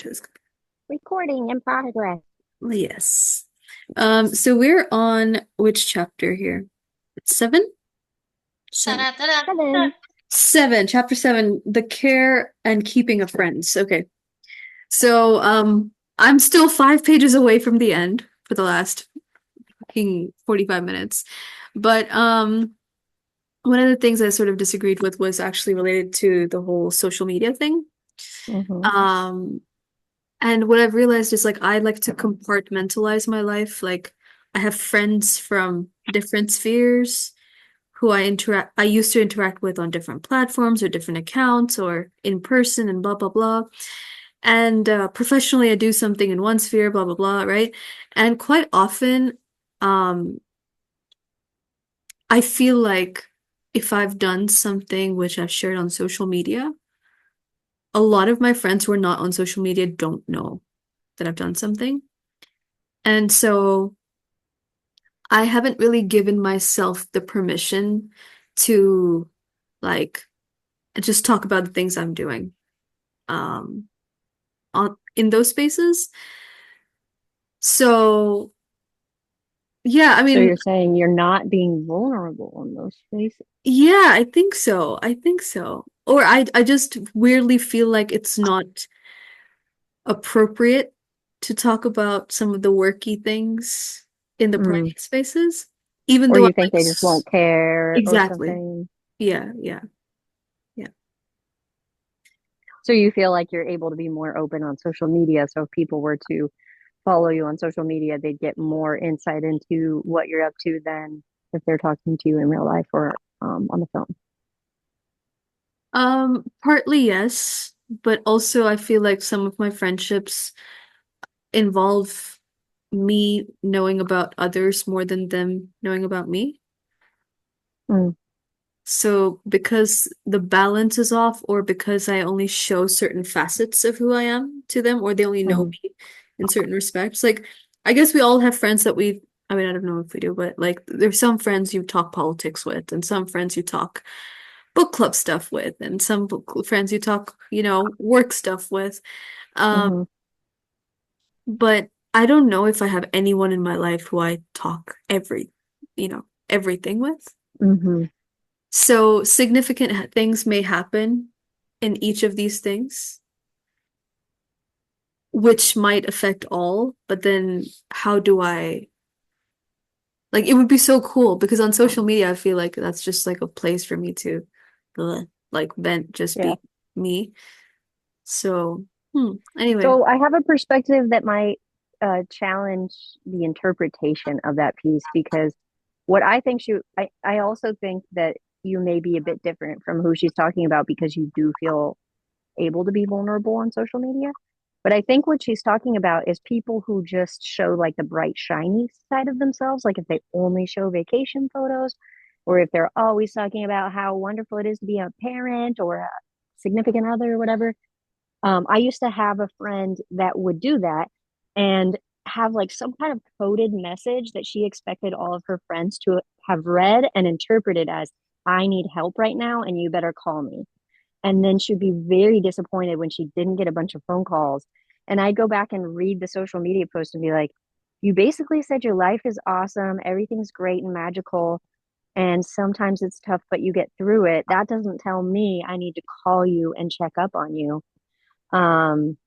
to this. Recording in progress. Yes. So we're on which chapter here? Seven? Seven. Seven. Seven, chapter seven, the care and keeping of friends. Okay. So I'm still 5 pages away from the end for the last fucking 45 minutes. But one of the things I sort of disagreed with was actually related to the whole social media thing. Mm-hmm. Um And what I've realized is like I like to compartmentalize my life. Like I have friends from different spheres who I used to interact with on different platforms or different accounts or in person and blah blah blah. And professionally I do something in one sphere, blah blah blah, right? And quite often, um, I feel like if I've done something which I've shared on social media, a lot of my friends who are not on social media don't know that I've done something. And so I haven't really given myself the permission to like just talk about the things I'm doing um in those spaces. So yeah, I So mean, you're saying you're not being vulnerable in those spaces. yeah, I think so. I think so. Or I just weirdly feel like it's not appropriate to talk about some of the worky things in the Mm. private spaces, even Or though I'm you think like they just won't care or exactly. something. Yeah, yeah, yeah. So you feel like you're able to be more open on social media. So if people were to follow you on social media, they'd get more insight into what you're up to than if they're talking to you in real life or on the phone. Partly yes, but also I feel like some of my friendships involve me knowing about others more than them knowing about me. Mm. So because the balance is off, or because I only show certain facets of who I am to them, or they only know Mm. me in certain respects. Like, I guess we all have friends that I mean, I don't know if we do, but like, there's some friends you talk politics with, and some friends you talk book club stuff with, and some friends you talk, work stuff with. Um, Mm-hmm. but I don't know if I have anyone in my life who I talk everything with. Mm-hmm. So significant things may happen in each of these things, which might affect all, but then how do I like it would be so cool because on social media I feel like that's just like a place for me to like vent, just Yeah. be me. So, anyway. So I have a perspective that might challenge the interpretation of that piece because what I think I also think that you may be a bit different from who she's talking about because you do feel able to be vulnerable on social media. But I think what she's talking about is people who just show like the bright, shiny side of themselves. Like if they only show vacation photos, or if they're always talking about how wonderful it is to be a parent or a significant other or whatever. I used to have a friend that would do that and have like some kind of coded message that she expected all of her friends to have read and interpreted as, I need help right now and you better call me. And then she'd be very disappointed when she didn't get a bunch of phone calls. And I'd go back and read the social media post and be like, you basically said your life is awesome, everything's great and magical, and sometimes it's tough, but you get through it. That doesn't tell me I need to call you and check up on you. Um,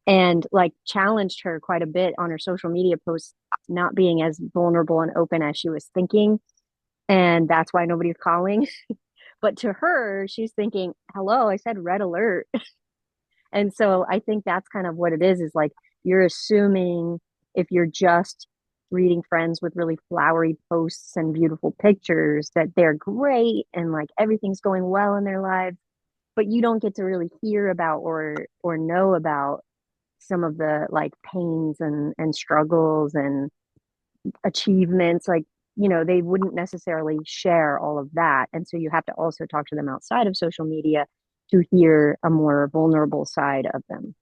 and like challenged her quite a bit on her social media posts, not being as vulnerable and open as she was thinking. And that's why nobody's calling. But to her, she's thinking, hello, I said red alert. And so I think that's kind of what it is like you're assuming if you're just reading friends with really flowery posts and beautiful pictures that they're great and like everything's going well in their lives, but you don't get to really hear about or know about some of the like pains and struggles and achievements. Like, they wouldn't necessarily share all of that, and so you have to also talk to them outside of social media to hear a more vulnerable side of them.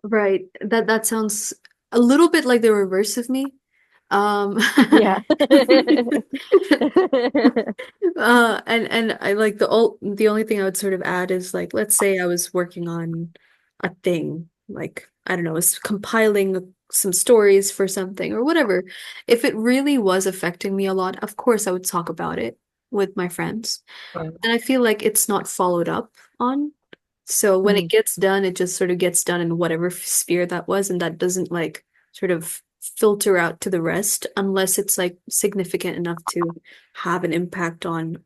Right. That sounds a little bit like the reverse of me. Um, Yeah. and I like the only thing I would sort of add is like, let's say I was working on a thing, like I don't know, was compiling some stories for something or whatever. If it really was affecting me a lot, of course I would talk about it with my friends. And I feel like it's not followed up on. So when it Mhm, gets done, it just sort of gets done in whatever sphere that was, and that doesn't like sort of filter out to the rest unless it's like significant enough to have an impact on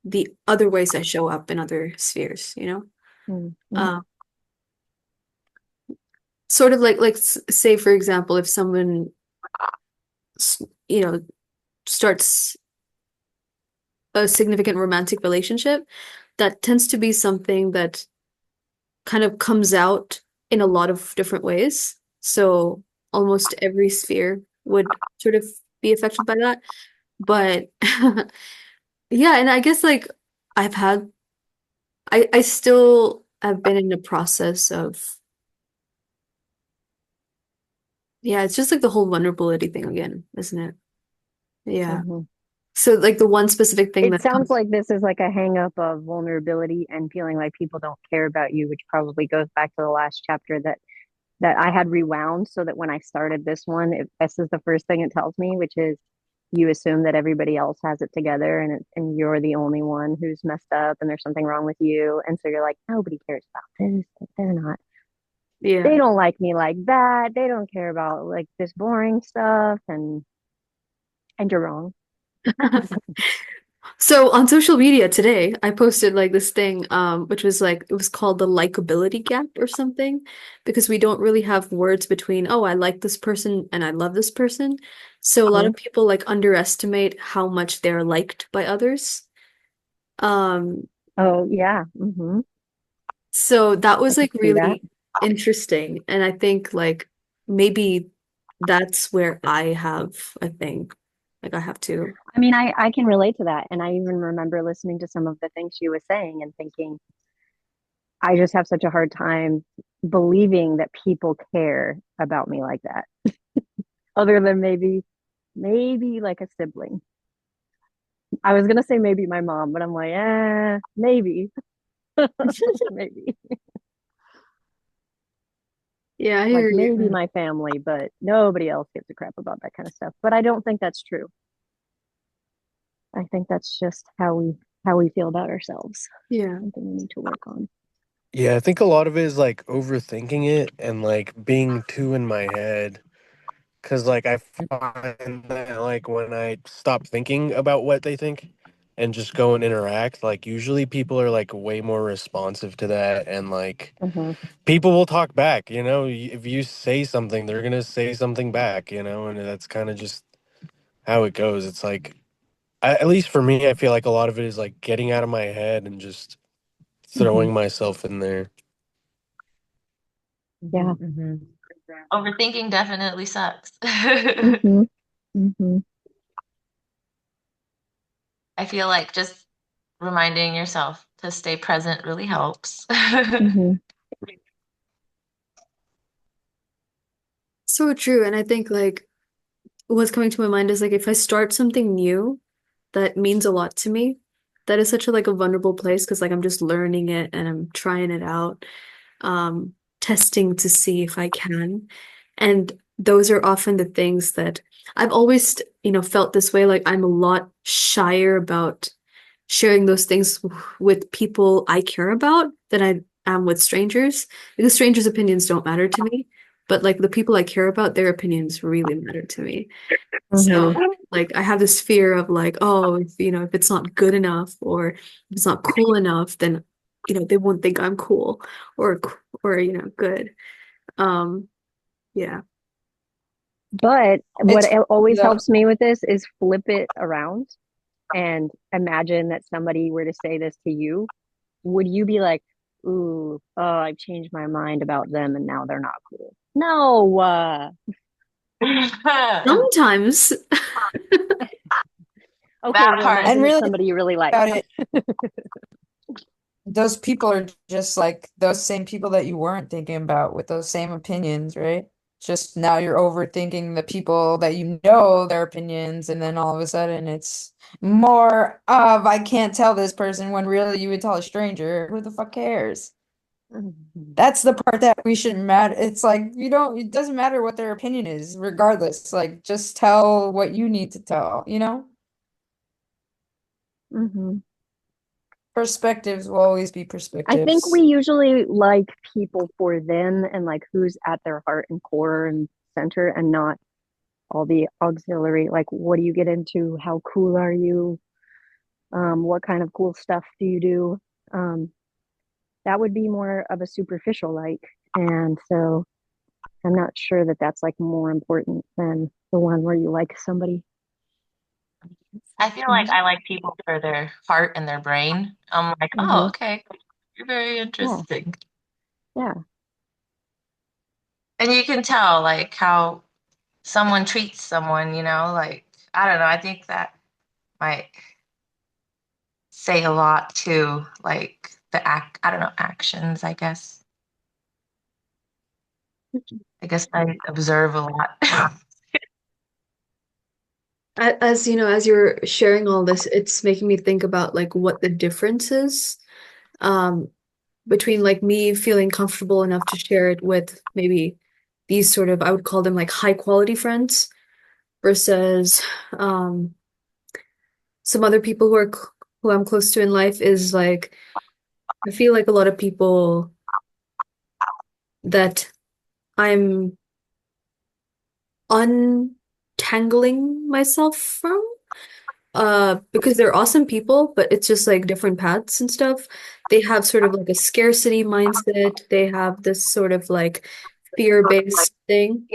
the other ways I show up in other spheres, you know? mhm, Uh, mhm, sort of like say for example, if someone you know starts a significant romantic relationship, that tends to be something that kind of comes out in a lot of different ways. So almost every sphere would sort of be affected by that. But yeah, and I guess like I've had I still have been in the process of yeah, it's just like the whole vulnerability thing again, isn't it? Yeah. mhm. So like the one specific thing It that sounds comes like this is like a hang up of vulnerability and feeling like people don't care about you, which probably goes back to the last chapter that I had rewound so that when I started this one, this is the first thing it tells me, which is you assume that everybody else has it together and you're the only one who's messed up and there's something wrong with you. And so you're like, nobody cares about this. They're not, yeah. they don't like me like that. They don't care about like this boring stuff. And you're wrong. So on social media today, I posted like this thing, which was like it was called the likability gap or something, because we don't really have words between, oh, I like this person and I love this person. So a lot of Mhm. people like underestimate how much they're liked by others. Um, Oh, yeah. Hmm. so that I was can like see that. really interesting. And I think like maybe that's where I have a thing. Like I have to. I mean, I can relate to that. And I even remember listening to some of the things she was saying and thinking, I just have such a hard time believing that people care about me like that, other than maybe like a sibling. I was gonna say maybe my mom, but I'm like, maybe, maybe. Yeah, I Like hear maybe you. my family, but nobody else gives a crap about that kind of stuff. But I don't think that's true. I think that's just how we feel about ourselves. Yeah. Something we need to work on. Yeah, I think a lot of it is like overthinking it and like being too in my head. Cause like I find that like when I stop thinking about what they think and just go and interact, like usually people are like way more responsive to that and like Hmm. people will talk back, you know? If you say something, they're gonna say something back, you know, and that's kind of just how it goes. It's like at least for me, I feel like a lot of it is like getting out of my head and just Hmm. throwing myself in there. Yeah. Overthinking definitely sucks. Hmm. Hmm. I feel like just reminding yourself to stay present really helps. Hmm. So true. And I think like what's coming to my mind is like if I start something new that means a lot to me, that is such a like a vulnerable place because like I'm just learning it and I'm trying it out, testing to see if I can. And those are often the things that I've always, felt this way. Like I'm a lot shyer about sharing those things with people I care about than I am with strangers because strangers' opinions don't matter to me. But like the people I care about, their opinions really matter to me. So Hmm. like I have this fear of like, oh, if it's not good enough or if it's not cool enough, then they won't think I'm cool or good. Um, yeah. But what It's always yeah. helps me with this is flip it around and imagine that somebody were to say this to you. Would you be like, ooh, oh, I've changed my mind about them and now they're not cool? No. Sometimes. Okay, That well, part. And imagine it's really somebody you really like. about it, those people are just like those same people that you weren't thinking about with those same opinions, right? Just now you're overthinking the people that you know their opinions, and then all of a sudden it's more of I can't tell this person when really you would tell a stranger. Who the fuck cares? Mhm. That's the part that we shouldn't matter. It's like you don't, it doesn't matter what their opinion is, regardless. Like just tell what you need to tell, you know? Mhm. Perspectives will always be I think we perspectives. usually like people for them and like who's at their heart and core and center and not all the auxiliary, like what do you get into? How cool are you? What kind of cool stuff do you do? Um, that would be more of a superficial like. And so I'm not sure that that's like more important than the one where you like somebody. I feel like I like people for their heart and their brain. I'm like, oh, Mm-hmm. okay, you're very Yeah, interesting. yeah. And you can tell like how someone treats someone, like I don't know, I think that might say a lot to like the I don't know, actions, I guess. I guess I observe a lot. As you know, as you're sharing all this, it's making me think about like what the difference is um between like me feeling comfortable enough to share it with maybe these sort of, I would call them like high quality friends versus um some other people who I'm close to in life is like I feel like a lot of people that I'm untangling myself from because they're awesome people, but it's just like different paths and stuff. They have sort of like a scarcity mindset. They have this sort of like fear-based thing.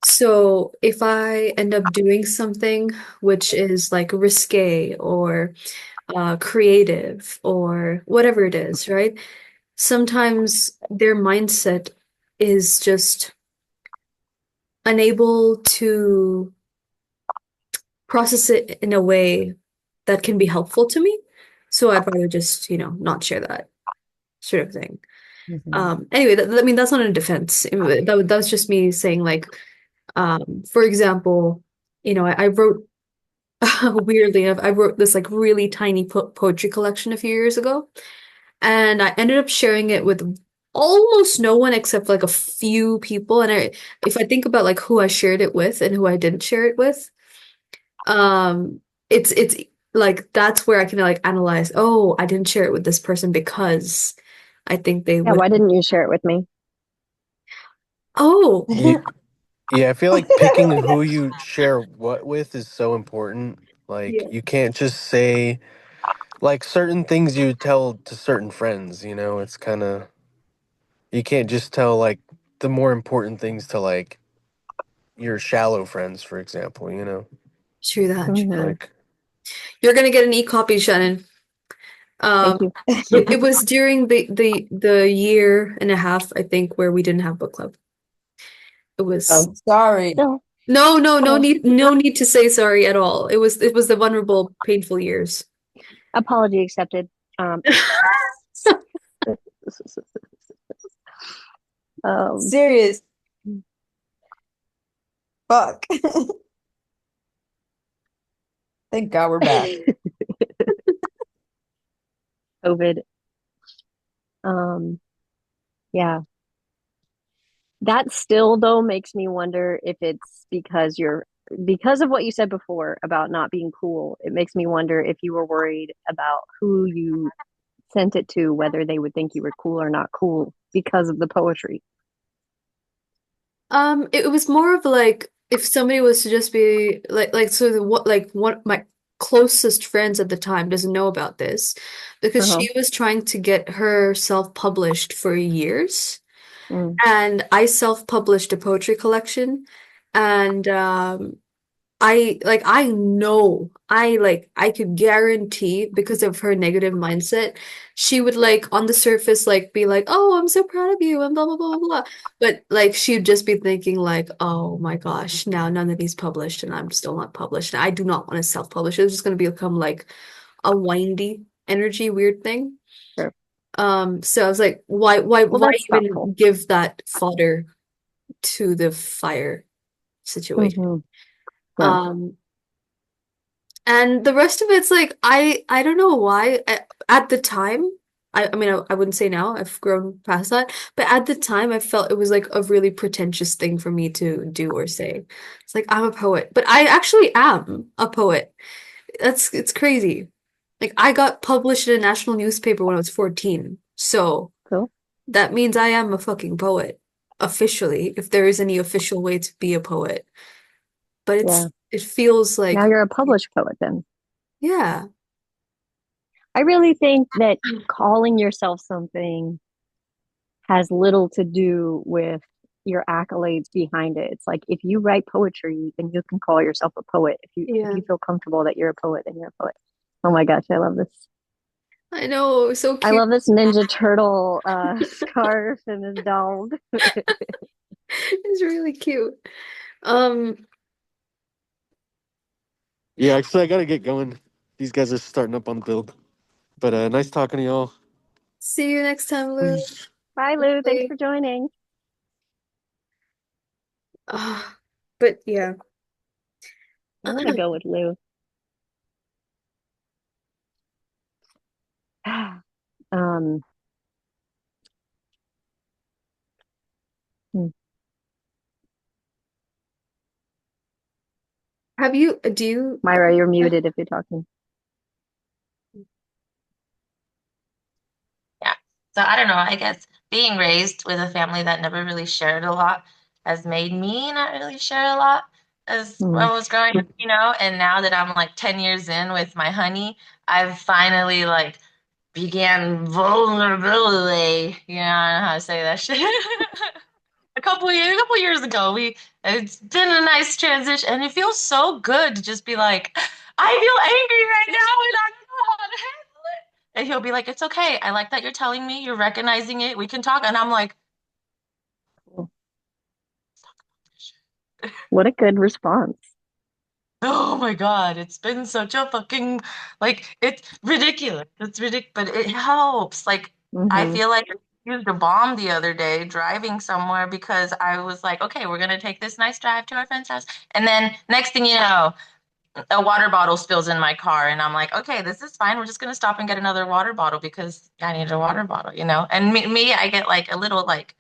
So if I end up doing something which is like risque or creative or whatever it is, right? Sometimes their mindset is just unable to process it in a way that can be helpful to me. So I'd rather just, not share that sort of thing. Mhm. Anyway, I mean, that's not a defense. That was just me saying, like, for example, I wrote, weirdly enough, I wrote this like really tiny poetry collection a few years ago, and I ended up sharing it with almost no one except like a few people. And if I think about like who I shared it with and who I didn't share it with, it's like that's where I can like analyze, oh, I didn't share it with this person because I think they Yeah, would. why didn't you share it with me? Oh, Yeah, yeah, I feel like picking who you share what with is so important. Like yeah, you can't just say like certain things you tell to certain friends, it's kind of you can't just tell like the more important things to like your shallow friends, for example, true that. Hmm. like You're gonna get an e-copy, Shannon. Um, Thank you. it was during the year and a half, I think, where we didn't have book club. It was Oh, Sorry. no. Oh, no need to say sorry at all. It was the vulnerable, painful years. apology accepted. Um, um, Serious. Fuck. Thank God we're back. COVID. Um, yeah. That still though makes me wonder if it's because of what you said before about not being cool. It makes me wonder if you were worried about who you sent it to, whether they would think you were cool or not cool because of the poetry. It was more of like if somebody was to just be like so what like one of my closest friends at the time doesn't know about this because Uh-huh. she was trying to get herself published for years. Mm. And I self-published a poetry collection and I know I could guarantee because of her negative mindset, she would like on the surface like be like, "Oh, I'm so proud of you," and blah blah blah blah blah. But like she'd just be thinking like, "Oh my gosh, now none of these published and I'm still not published. And I do not want to self-publish. It's just gonna become like a windy energy weird thing." Sure. So I was like, why Well, why that's thoughtful. even give that fodder to the fire situation. Hmm. Yeah. And the rest of it's like I don't know why at the time I mean I wouldn't say now I've grown past that, but at the time I felt it was like a really pretentious thing for me to do or say. It's like I'm a poet, but I actually am a poet. It's crazy. Like I got published in a national newspaper when I was 14. So Cool. that means I am a fucking poet officially, if there is any official way to be a poet. But Yeah. it feels Now like you're a published poet then. yeah. I really think that calling yourself something has little to do with your accolades behind it. It's like if you write poetry, then you can call yourself a poet. If Yeah. you feel comfortable that you're a poet, then you're a poet. Oh my gosh, I love this. I know, it was so I cute. love this Ninja Turtle scarf and this dog. It's really cute. Um, Yeah, actually, I gotta get going. These guys are starting up on the build. But nice talking to y'all. see you next time, Lou. Bye, Lou. Thanks Bye. for joining. Ah, but yeah. I want to go with Lou. Um, hmm. Do you Myra, you're muted if you're talking. Yeah. So I don't know. I guess being raised with a family that never really shared a lot has made me not really share a lot as Hmm. I was growing up, you know. And now that I'm like 10 years in with my honey, I've finally like began vulnerability. You know, I don't know how to say that shit. A couple years ago, we it's been a nice transition, and it feels so good to just be like, I feel angry right now, and I don't know how to handle it. And he'll be like, "It's okay. I like that you're telling me. You're recognizing it. We can talk." And I'm like, What a good response. "Oh my God, it's been such a fucking like it's ridiculous. It's ridiculous, but it helps. Like I Hmm. feel like I used a bomb the other day driving somewhere because I was like, okay, we're gonna take this nice drive to our friend's house, and then next thing you know, a water bottle spills in my car, and I'm like, okay, this is fine. We're just gonna stop and get another water bottle because I need a water bottle, you know. And me, I get like a little like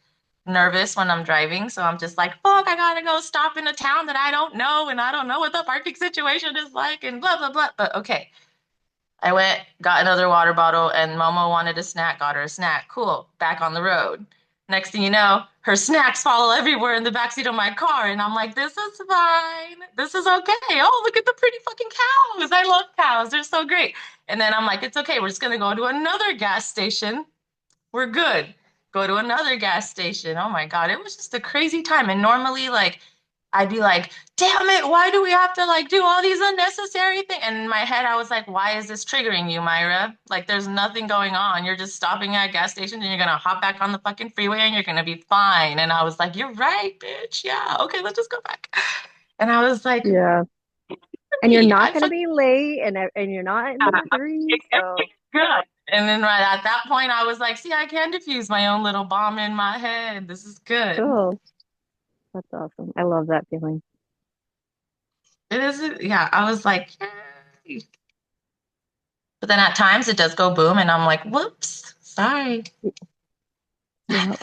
nervous when I'm driving, so I'm just like, fuck, I gotta go stop in a town that I don't know, and I don't know what the parking situation is like, and blah blah blah. But okay, I went, got another water bottle, and Momo wanted a snack, got her a snack. Cool, back on the road. Next thing you know, her snacks fall everywhere in the backseat of my car, and I'm like, this is fine. This is okay. Oh, look at the pretty fucking cows. I love cows. They're so great. And then I'm like, it's okay. We're just gonna go to another gas station. We're good. Go to another gas station. Oh my God, it was just a crazy time. And normally, like, I'd be like, damn it, why do we have to like do all these unnecessary things? And in my head, I was like, why is this triggering you, Myra? Like, there's nothing going on. You're just stopping at a gas station and you're gonna hop back on the fucking freeway and you're gonna be fine. And I was like, you're right, bitch. Yeah, okay, let's just go back. And I was like, Yeah. And you're not I going to fucking be late and you're not in the debris. So, good. And then right at that point, I was like, see, I can diffuse my own little bomb in my head. This is good. cool. That's awesome. I love that feeling. It is, yeah. I was like, yay. But then at times it does go boom, and I'm like, whoops, sorry. Yeah.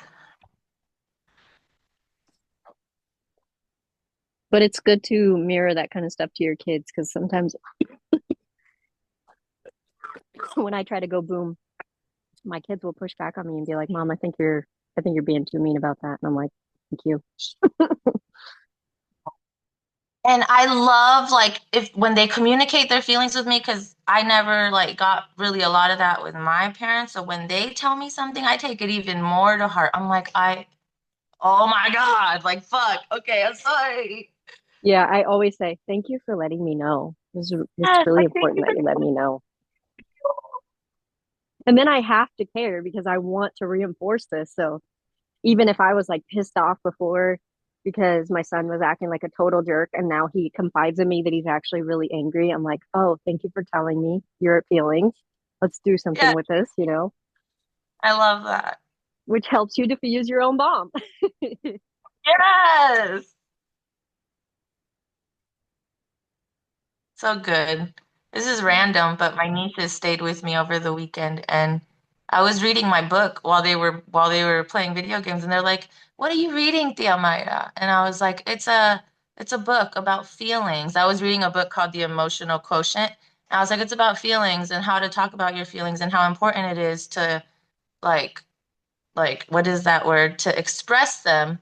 But it's good to mirror that kind of stuff to your kids because sometimes when I try to go boom, my kids will push back on me and be like, "Mom, I think you're being too mean about that." And I'm like, "Thank you." And I love like if when they communicate their feelings with me, because I never like got really a lot of that with my parents. So when they tell me something, I take it even more to heart. I'm like, oh my God, like fuck. Okay, I'm sorry. Yeah, I always say, "Thank you for letting me know. It's Yes, really like thank important you that for you let me know." And then I have to care because I want to reinforce this. So even if I was like pissed off before because my son was acting like a total jerk and now he confides in me that he's actually really angry, I'm like, "Oh, thank you for telling me your feelings. Let's do something yeah, with this, you know, I love that. which helps you diffuse your own bomb." Yes. So good. This is random, but my nieces stayed with me over the weekend and I was reading my book while they were playing video games and they're like, "What are you reading, Tia Mayra?" And I was like, "It's a book about feelings." I was reading a book called The Emotional Quotient. And I was like, "It's about feelings and how to talk about your feelings and how important it is to like what is that word? To express them."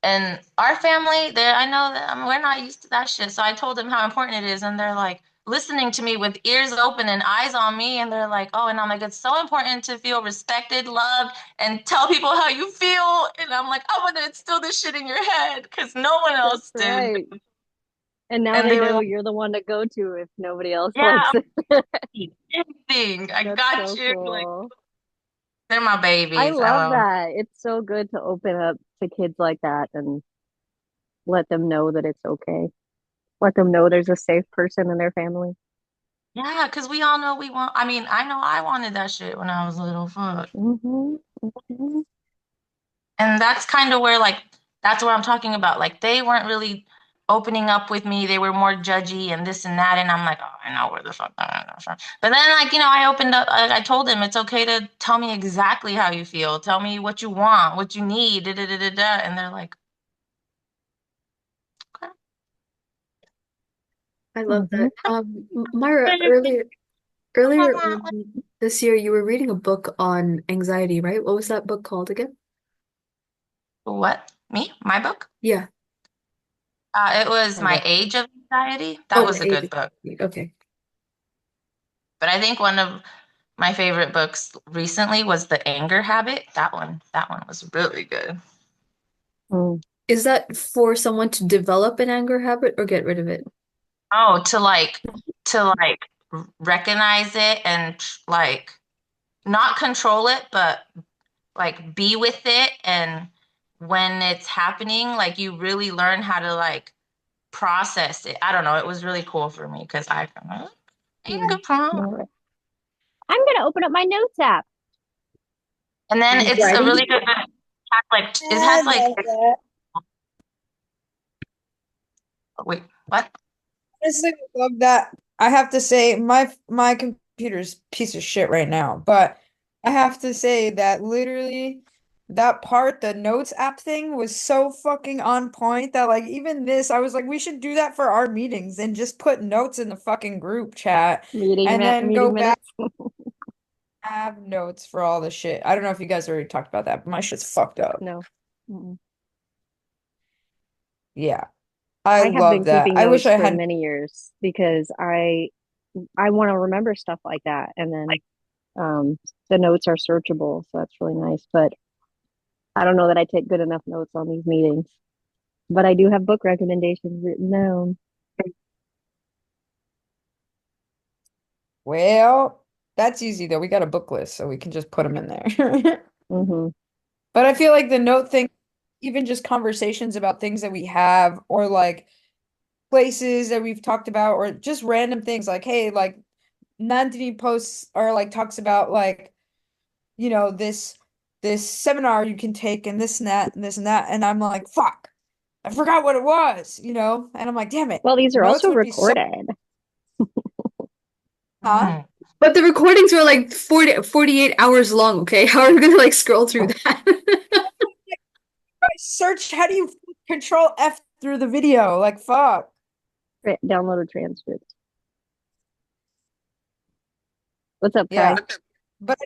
And our family, there, I know that we're not used to that shit. So I told them how important it is, and they're like listening to me with ears open and eyes on me, and they're like, "Oh," and I'm like, "It's so important to feel respected, loved, and tell people how you feel." And I'm like, "I'm gonna instill this shit in your head because no one That's else did." right. And now And they they were know like, you're the one to go to if nobody else "Yeah, likes it. anything, I That's got so you." Like cool. they're my I babies. I love love them. that. It's so good to open up to kids like that and let them know that it's okay. Let them know there's a safe person in their family. Yeah, because we all know we want. I mean, I know I wanted that shit when I was little. Fuck. Hmm. Hmm. And that's kind of where like that's what I'm talking about. Like they weren't really opening up with me. They were more judgy and this and that. And I'm like, oh, I know where the fuck that is from. But then like, I opened up, I told them it's okay to tell me exactly how you feel. Tell me what you want, what you need, da, da, da, da, da. And they're like, okay. I love Hmm. that. Myra, earlier this year, you were reading a book on anxiety, right? What was that book called again? What? Me? My book? Yeah. It was Kind My of. Age of Anxiety. That Oh, My was a Age good of book. Anxiety. Okay. But I think one of my favorite books recently was The Anger Habit. That one was really good. Mm. Is that for someone to develop an anger habit or get rid of it? Oh, to like recognize it and like not control it, but like be with it. And when it's happening, like you really learn how to like process it. I don't know. It was really cool for me because I Yeah. anger problem. All right. I'm gonna open up my notes app. And then You it's a writing? really good book. Like it I has like love that. wait, what? Honestly, I love that. I have to say, my computer's a piece of shit right now, but I have to say that literally that part, the notes app thing, was so fucking on point that like even this, I was like, we should do that for our meetings and just put notes in the fucking group chat and then Meeting go back minutes. and have notes for all the shit. I don't know if you guys already talked about that, but my shit's fucked up. No. Mm-mm. Yeah, I I have love been that. keeping I wish notes I for had. many years because I want to remember stuff like that. And then um the notes are searchable, so that's really nice. But I don't know that I take good enough notes on these meetings. But I do have book recommendations written down. Well, that's easy though. We got a book list, so we can just put them in there. Hmm. But I feel like the note thing, even just conversations about things that we have, or like places that we've talked about, or just random things like, hey, like Nandini posts or like talks about like, this seminar you can take and this and that and this and that. And I'm like, fuck, I forgot what it was. And I'm like, damn it. Well, these are Notes also would be so, recorded. huh? Mhm. But the recordings were like 48 hours long, okay? How are we gonna like scroll through that? Search, how do you control F through the video? Like, fuck. Download a transcript. What's up, Kai? Yeah. But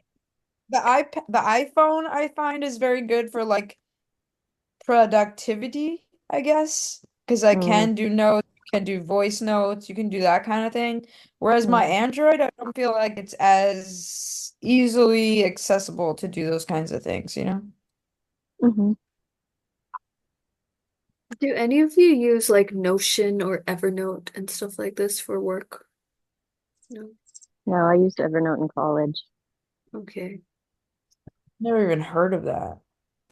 the iPhone I find is very good for like productivity, I guess, because I Mm, can do notes, you can do voice notes, you can do that kind of thing. Whereas my mm, Android, I don't feel like it's as easily accessible to do those kinds of things? hmm. Do any of you use like Notion or Evernote and stuff like this for work? No. No, I used Evernote in college. Okay. Never even heard of that.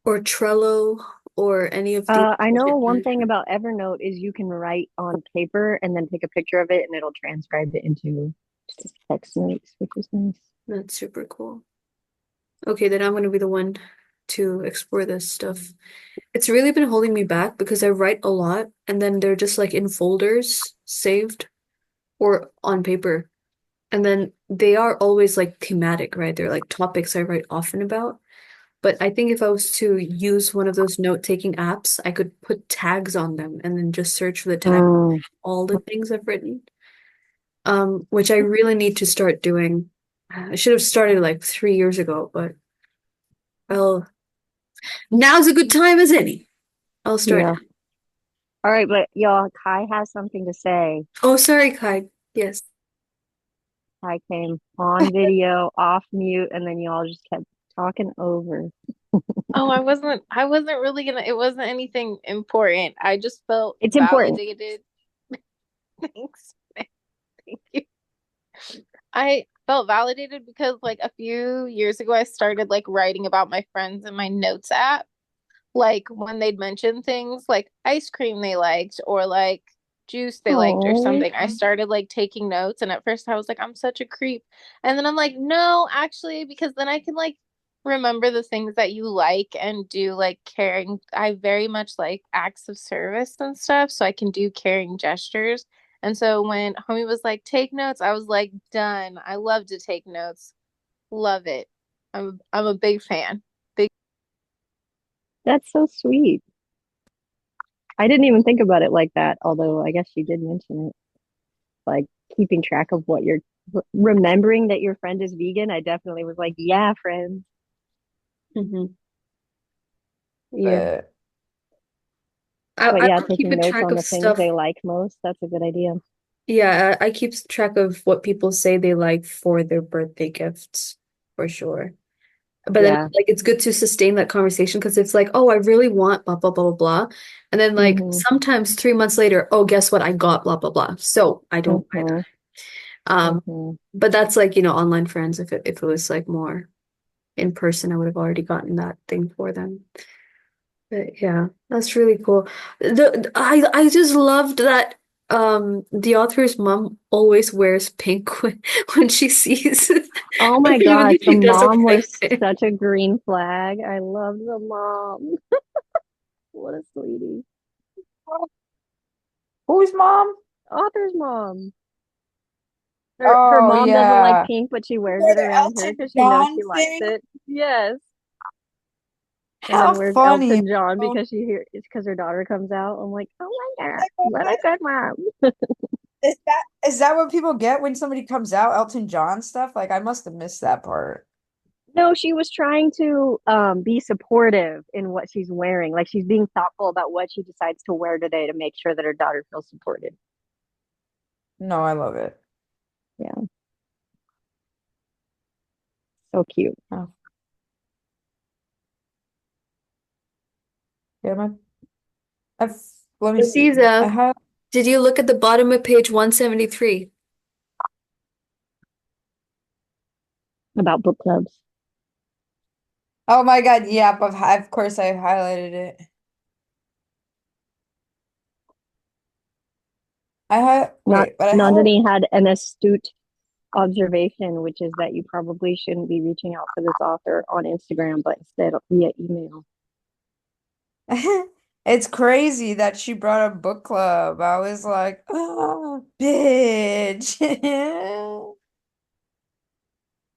Or Trello or any of the I know project one thing management. about Evernote is you can write on paper and then take a picture of it and it'll transcribe it into text notes, which is nice. That's super cool. Okay, then I'm gonna be the one to explore this stuff. It's really been holding me back because I write a lot and then they're just like in folders saved or on paper. And then they are always like thematic, right? They're like topics I write often about. But I think if I was to use one of those note-taking apps, I could put tags on them and then just search for the tag Mm. all the things I've written. Which I really need to start doing. I should have started like 3 years ago, but well, now's a good time as any. I'll start. Yeah. All right, but y'all, Kai has something to say. Oh, sorry, Kai. Yes. Kai came on video, off mute, and then y'all just kept talking over. Oh, I wasn't really gonna, it wasn't anything important. I just felt It's important. validated. Thanks. Thank you. I felt validated because like a few years ago I started like writing about my friends in my notes app. Like when they'd mention things like ice cream they liked or like juice they liked or Oh, something. I started like taking notes and at first I was like, I'm such a creep. And then I'm like, no, actually, because then I can like remember the things that you like and do like caring. I very much like acts of service and stuff, so I can do caring gestures. And so when homie was like, take notes, I was like, done. I love to take notes. Love it. I'm a big fan. Big. that's so sweet. I didn't even think about it like that, although I guess you did mention it. Like keeping track of what you're remembering that your friend is vegan. I definitely was like, yeah, friends. Hmm. Yeah. But But I yeah, don't keep taking a notes track on of the things stuff. they like most, that's a good idea. Yeah, I keep track of what people say they like for their birthday gifts, for sure. But then Yeah. like it's good to sustain that conversation because it's like, oh, I really want blah blah blah blah blah. And then like Hmm. sometimes 3 months later, oh, guess what? I got blah blah blah. So I don't buy Hmm. that. Hmm. But that's like, online friends. If it was like more in person, I would have already gotten that thing for them. But yeah, that's really cool. I just loved that the author's mom always wears pink when she sees Oh my even gosh, if the she doesn't mom like was it. such a green flag. I loved the mom. What a sweetie. who's mom? Author's mom. Her Oh mom doesn't like yeah. pink, but she wears For it the around her Elton because she knows John she likes thing? it. Yes. And How then wears funny. Elton John Oh, because it's because her daughter comes out. I'm like, oh my God, what a good mom. is that what people get when somebody comes out, Elton John stuff? Like I must have missed that part. No, she was trying to be supportive in what she's wearing. Like she's being thoughtful about what she decides to wear today to make sure that her daughter feels supported. No, I love it. Yeah, so cute. Oh, yeah, I've, let me see. I Aziza, have. did you look at the bottom of page 173? About book clubs. Oh my God, yeah, but of course I highlighted it. I had Not wait, but I had a Nandini had an astute observation, which is that you probably shouldn't be reaching out to this author on Instagram, but instead via email. It's crazy that she brought up book club. I was like, oh, bitch.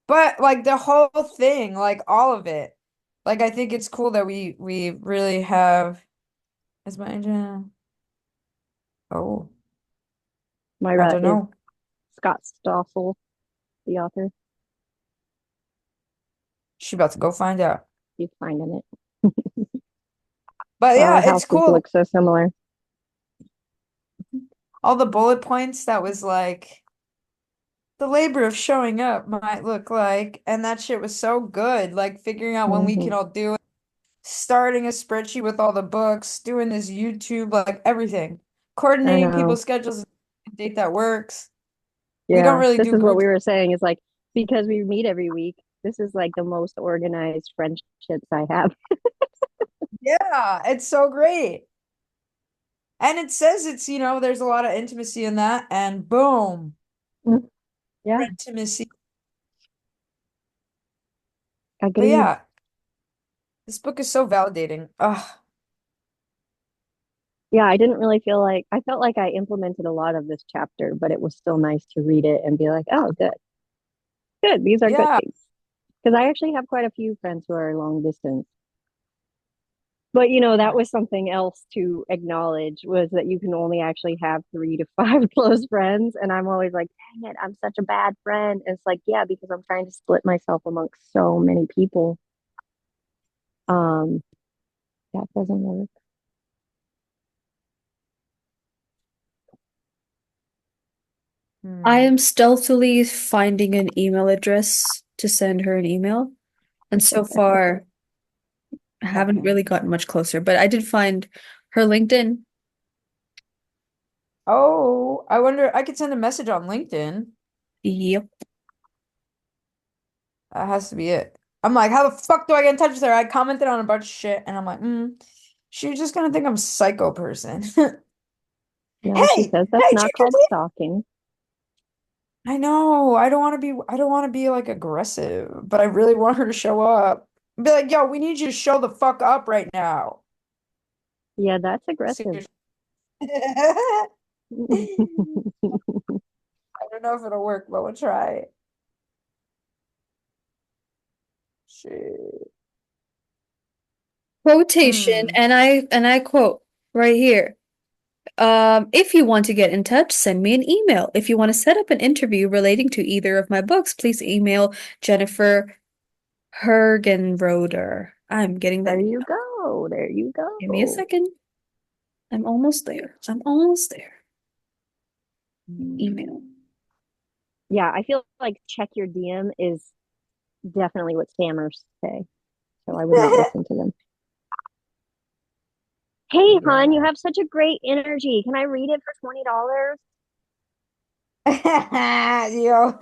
But like the whole thing, like all of it. Like I think it's cool that we really have is my agenda. Oh, I Myra don't is know. Scott Stossel, the author. She about to go find out. He's finding it. But Our yeah, it's houses cool. look so similar. All the bullet points that was like the labor of showing up might look like, and that shit was so good. Like figuring out when we Hmm. can all do it, starting a spreadsheet with all the books, doing this YouTube, like everything, I coordinating know. people's schedules, a date that works. We don't Yeah, really this do is what groups. we were saying is like because we meet every week, this is like the most organized friendships I have. Yeah, it's so great. And it says there's a lot of intimacy in that, and boom, Mm. Yeah, intimacy. But agreed. yeah, This book is so validating. Ugh. Yeah, I didn't really feel like I felt like I implemented a lot of this chapter, but it was still nice to read it and be like, oh, good, good. These are good Yeah. things. Because I actually have quite a few friends who are long distance. But that was something else to acknowledge was that you can only actually have 3 to 5 close friends. And I'm always like, dang it, I'm such a bad friend. And it's like, yeah, because I'm trying to split myself amongst so many people. Um, that doesn't work. I Hmm. am stealthily finding an email address to send her an email. And so far, I haven't Okay. really gotten much closer, but I did find her LinkedIn. Oh, I wonder, I could send a message on LinkedIn. Yep. That has to be it. I'm like, how the fuck do I get in touch with her? I commented on a bunch of shit, and I'm like, she's just gonna think I'm a psycho person. No, she Hey, says that's hey, not Ginger called stalking. I know. I don't want to be like aggressive, but I really want her to show up. Be like, yo, we need you to show the fuck up right now. Yeah, that's aggressive. Seriously. I don't know if it'll work, but we'll try. Shit. Quotation, Hmm. and I quote right here. If you want to get in touch, send me an email. If you want to set up an interview relating to either of my books, please email Jennifer Hergenroder. I'm getting that. There you go. There you Give me a go. second. I'm almost there. I'm almost there. Email. Yeah, I feel like check your DM is definitely what scammers say. So I would not listen to them. Hey, hon, you Yeah. have such a great energy. Can I read it for $20? Yo.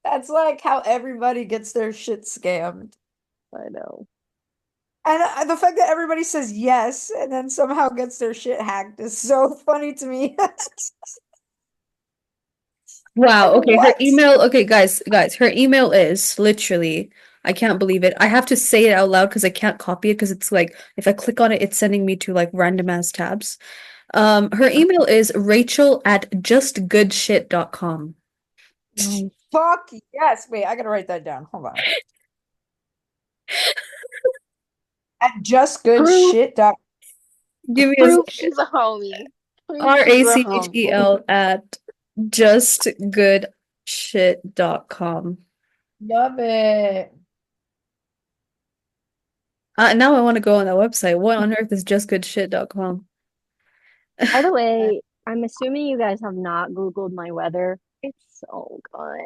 That's like how everybody gets their shit scammed. I know. And the fact that everybody says yes and then somehow gets their shit hacked is so funny to me. Wow, Like, okay, her what? email, okay, guys, her email is literally, I can't believe it. I have to say it out loud because I can't copy it because it's like if I click on it, it's sending me to like random ass tabs. Her email is rachel@justgoodshit.com. Nice. Fuck yes. Wait, I gotta write that down. Hold on. At Proof, justgoodshit. Give me a Proof second. she's a homie. Proof she's a homie. RACHEL at justgoodshit.com. Love it. Now I want to go on that website. What on earth is justgoodshit.com? by the way, I'm assuming you guys have not Googled my weather. It's so good.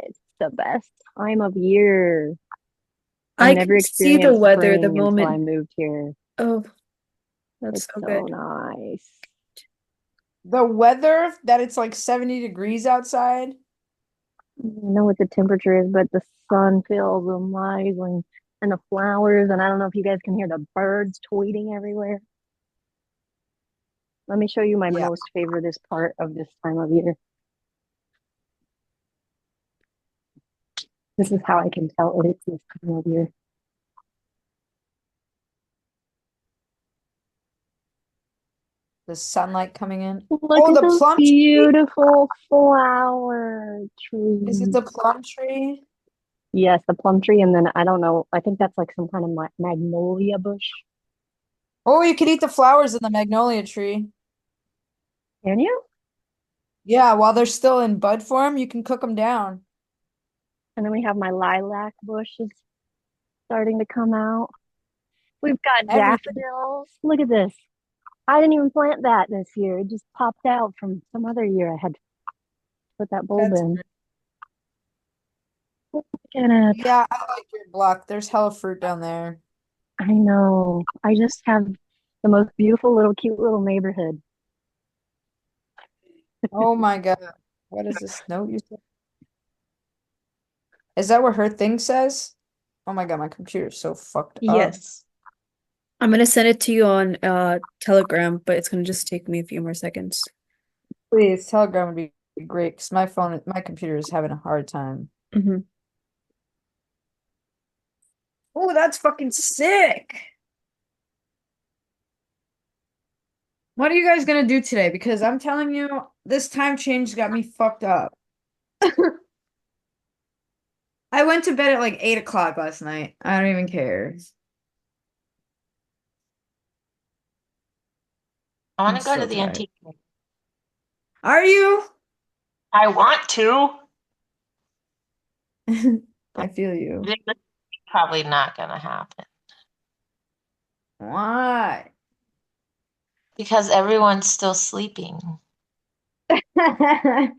It's the best time of year. I've I never can see the experienced weather the spring until I moment. moved here. Oh, that's It's so so good. nice. The weather that it's like 70 degrees outside. I don't know what the temperature is, but the sun feels amazing. And the flowers, and I don't know if you guys can hear the birds tweeting everywhere. Let me show you my Yeah. most favoriteest part of this time of year. This is how I can tell it is this time of year. The sunlight coming in. Look Oh, at the those plum tree. beautiful flower Is it trees. the plum tree? Yes, the plum tree, and then I don't know. I think that's like some kind of magnolia bush. Oh, you could eat the flowers in the magnolia tree. Can you? Yeah, while they're still in bud form, you can cook them down. And then we have my lilac bushes starting to come out. We've got Everything. daffodils. Look at this. I didn't even plant that this year. It just popped out from some other year. I had to put that bulb That's in. great. Look at it. Yeah, I like your block. There's hella fruit down there. I know. I just have the most beautiful little cute little neighborhood. Oh my God. What is this note you said? Is that what her thing says? Oh my God, my computer's so fucked up. Yes. I'm gonna send it to you on Telegram, but it's gonna just take me a few more seconds. Please, Telegram would be great because my computer is having a hard time. Hmm Oh, that's fucking sick. What are you guys gonna do today? Because I'm telling you, this time change got me fucked up. I went to bed at like 8 o'clock last night. I don't even care. I want I'm to go to so the tired. antique. Are you? I want to, I but feel you. it's probably not gonna happen Why? because everyone's still sleeping. I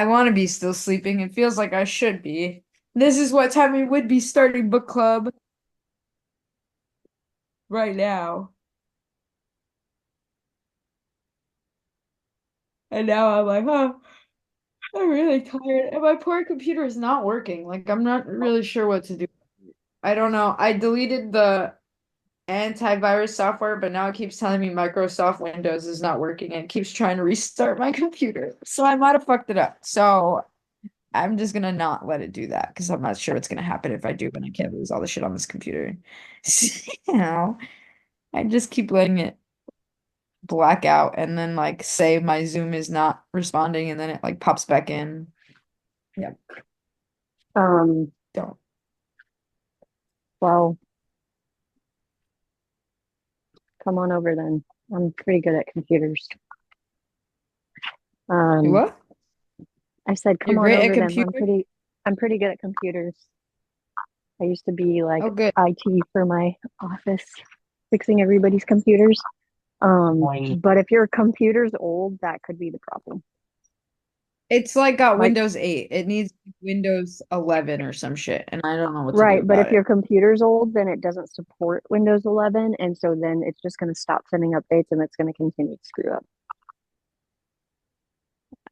want to be still sleeping. It feels like I should be. This is what time we would be starting book club right now. And now I'm like, oh, I'm really tired. And my poor computer is not working. Like, I'm not really sure what to do. I don't know. I deleted the antivirus software, but now it keeps telling me Microsoft Windows is not working and it keeps trying to restart my computer. So I might have fucked it up. So I'm just gonna not let it do that because I'm not sure what's gonna happen if I do, but I can't lose all the shit on this computer. You know, I just keep letting it black out and then like say my Zoom is not responding and then it like pops back in. Yep. Um, Don't. well, come on over then. I'm pretty good at computers. You Um, what? I said, You're come on great at over then. computer? I'm pretty good at computers. I used to be like Oh, good. IT for my office, fixing everybody's computers. But if your computer's old, that could be the problem. It's like got Like, Windows 8. It needs Windows 11 or some shit, and I don't know what to do right, but about if it. your computer's old, then it doesn't support Windows 11, and so then it's just going to stop sending updates and it's going to continue to screw up.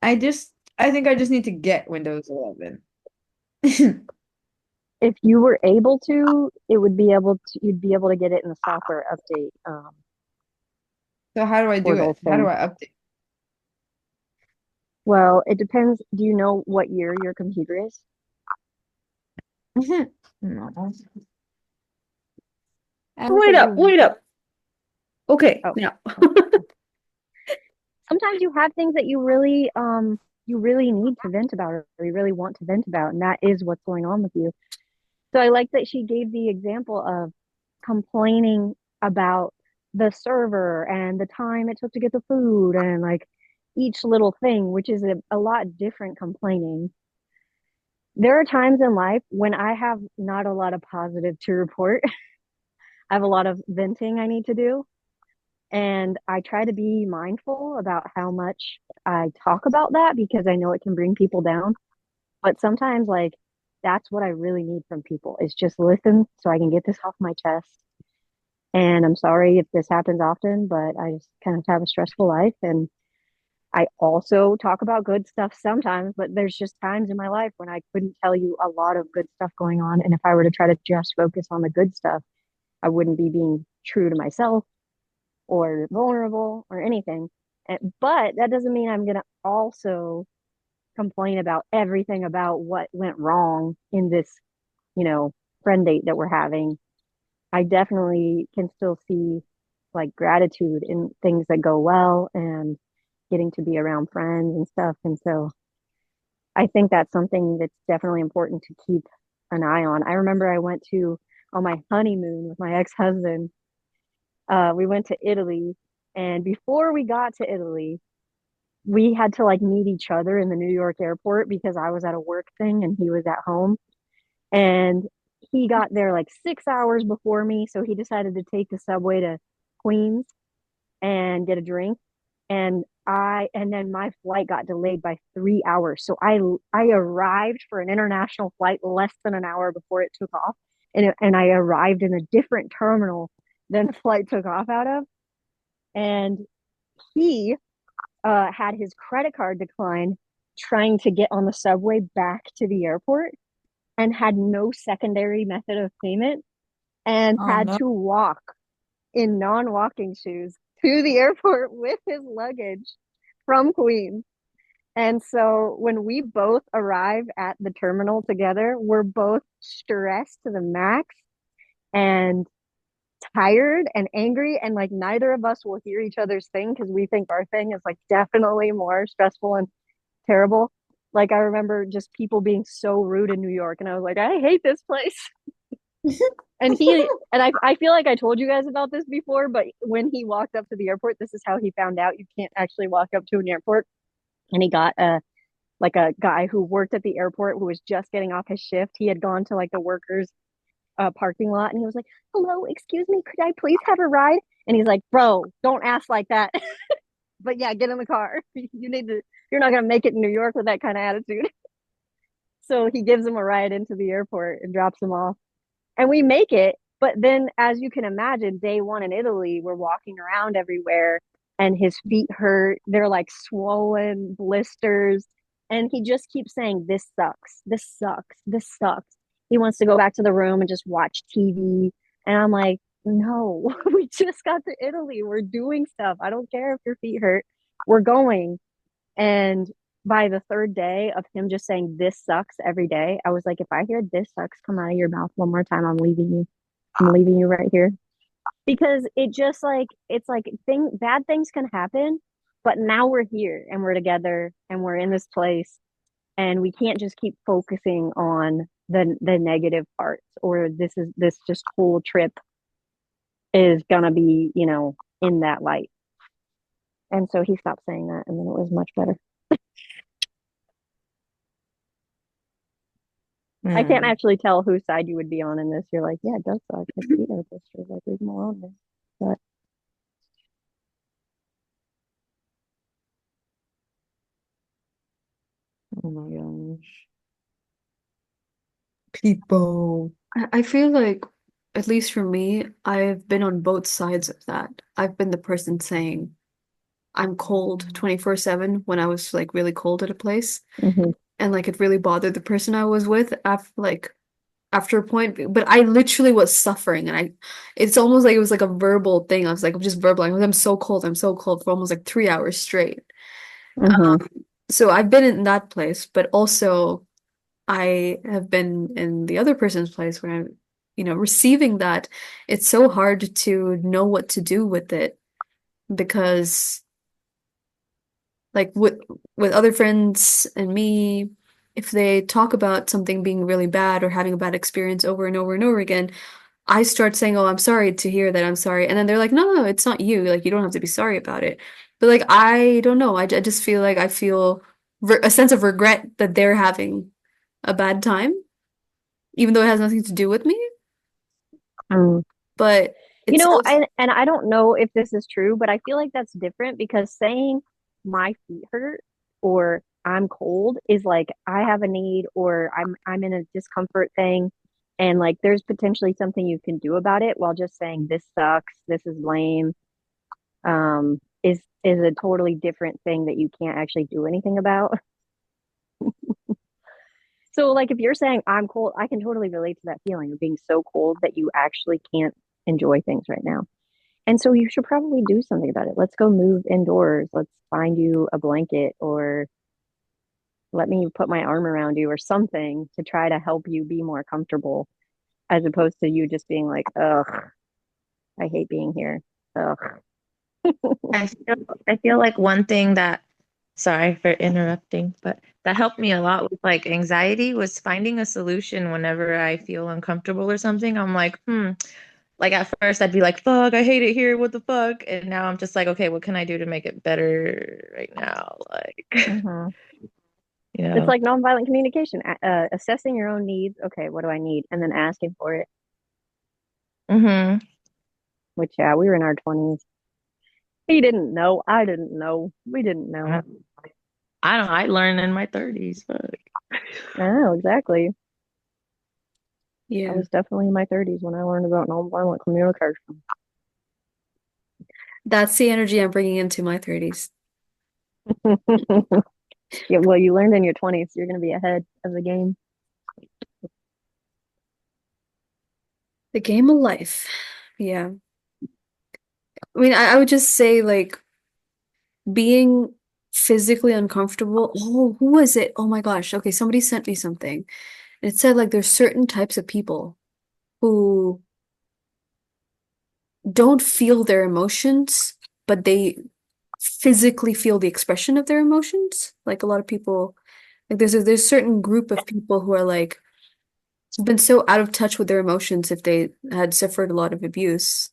I think I just need to get Windows 11. If you were able to, you'd be able to get it in the software update So how do I do portal it? How do thing. I update? Well, it depends. Do you know what year your computer is? No. I don't Wait think up, you. wait up. Okay, Oh, now. sometimes you have things that you really need to vent about or you really want to vent about, and that is what's going on with you. So I like that she gave the example of complaining about the server and the time it took to get the food and like each little thing, which is a lot different complaining. There are times in life when I have not a lot of positive to report. I have a lot of venting I need to do. And I try to be mindful about how much I talk about that because I know it can bring people down. But sometimes, like, that's what I really need from people is just listen so I can get this off my chest. And I'm sorry if this happens often, but I just kind of have a stressful life. And I also talk about good stuff sometimes, but there's just times in my life when I couldn't tell you a lot of good stuff going on. And if I were to try to just focus on the good stuff, I wouldn't be being true to myself or vulnerable or anything. But that doesn't mean I'm going to also complain about everything about what went wrong in this, you know, friend date that we're having. I definitely can still see like gratitude in things that go well and getting to be around friends and stuff. And so I think that's something that's definitely important to keep an eye on. I remember I went to on my honeymoon with my ex-husband. We went to Italy, and before we got to Italy, we had to like meet each other in the New York airport because I was at a work thing and he was at home. And he got there like 6 hours before me, so he decided to take the subway to Queens and get a drink. And then my flight got delayed by 3 hours. So I arrived for an international flight less than an hour before it took off. And I arrived in a different terminal than the flight took off out of. And he had his credit card declined trying to get on the subway back to the airport and had no secondary method of payment and Oh had no. to walk in non-walking shoes to the airport with his luggage from Queens. And so when we both arrive at the terminal together, we're both stressed to the max and tired and angry. And like neither of us will hear each other's thing because we think our thing is like definitely more stressful and terrible. Like I remember just people being so rude in New York, and I was like, I hate this place. And I feel like I told you guys about this before, but when he walked up to the airport, this is how he found out you can't actually walk up to an airport. And he got a guy who worked at the airport who was just getting off his shift. He had gone to like the workers parking lot, and he was like, "Hello, excuse me, could I please have a ride?" And he's like, "Bro, don't ask like that." But yeah, get in the car. You're not gonna make it in New York with that kind of attitude. So he gives him a ride into the airport and drops him off. And we make it. But then, as you can imagine, day one in Italy, we're walking around everywhere and his feet hurt. They're like swollen blisters. And he just keeps saying, "This sucks. This sucks. This sucks." He wants to go back to the room and just watch TV. And I'm like, no, we just got to Italy. We're doing stuff. I don't care if your feet hurt. We're going. And by the third day of him just saying this sucks every day, I was like, if I hear this sucks come out of your mouth one more time, I'm leaving you. I'm leaving you right here. Because it just like it's like bad things can happen, but now we're here and we're together and we're in this place and we can't just keep focusing on the negative parts or this just whole trip is gonna be, in that light. And so he stopped saying that and then it was much better. I can't actually tell whose side you would be on in this. You're like, yeah, it does suck. It's blisters. Like, leave them alone. Then. But oh my gosh, People. I feel like, at least for me, I've been on both sides of that. I've been the person saying I'm cold 24/7 when I was like really cold at a place. hmm And like it really bothered the person I was with after a point. But I literally was suffering and it's almost like it was like a verbal thing. I was like, I'm just verbalizing. I'm so cold for almost like 3 hours straight. hmm So I've been in that place, but also I have been in the other person's place where I'm, receiving that. It's so hard to know what to do with it because like with other friends and me, if they talk about something being really bad or having a bad experience over and over and over again, I start saying, "Oh, I'm sorry to hear that. I'm sorry." And then they're like, "No, no, it's not you. Like you don't have to be sorry about it." But like I don't know. I just feel like I feel a sense of regret that they're having a bad time, even though it has nothing to do with me. But it's also and I don't know if this is true, but I feel like that's different because saying my feet hurt or I'm cold is like I have a need or I'm in a discomfort thing and like there's potentially something you can do about it while just saying this sucks, this is lame, is a totally different thing that you can't actually do anything about. So like if you're saying I'm cold, I can totally relate to that feeling of being so cold that you actually can't enjoy things right now. And so you should probably do something about it. Let's go move indoors. Let's find you a blanket or let me put my arm around you or something to try to help you be more comfortable as opposed to you just being like, ugh, I hate being here. Ugh. I feel like one thing that, sorry for interrupting, but that helped me a lot with like anxiety was finding a solution whenever I feel uncomfortable or something. I'm like, like at first I'd be like, fuck, I hate it here. What the fuck? And now I'm just like, okay, what can I do to make it better right now? Like, Mhm. you It's know. like nonviolent communication, assessing your own needs. Okay, what do I need? And then asking for it, Mm-hmm. which, yeah, we were in our 20s. He didn't know. I didn't know. We didn't know. I don't. I learned in my 30s. Fuck. Oh, exactly. I yeah. was definitely in my 30s when I learned about nonviolent communication. That's the energy I'm bringing into my 30s. Yeah, well, you learned in your 20s, so you're going to be ahead of the game. The game of life. Yeah. I mean, I would just say like being physically uncomfortable. Oh, who was it? Oh my gosh. Okay, somebody sent me something. It said like there's certain types of people who don't feel their emotions, but they physically feel the expression of their emotions. Like a lot of people, like there's a certain group of people who are like been so out of touch with their emotions if they had suffered a lot of abuse.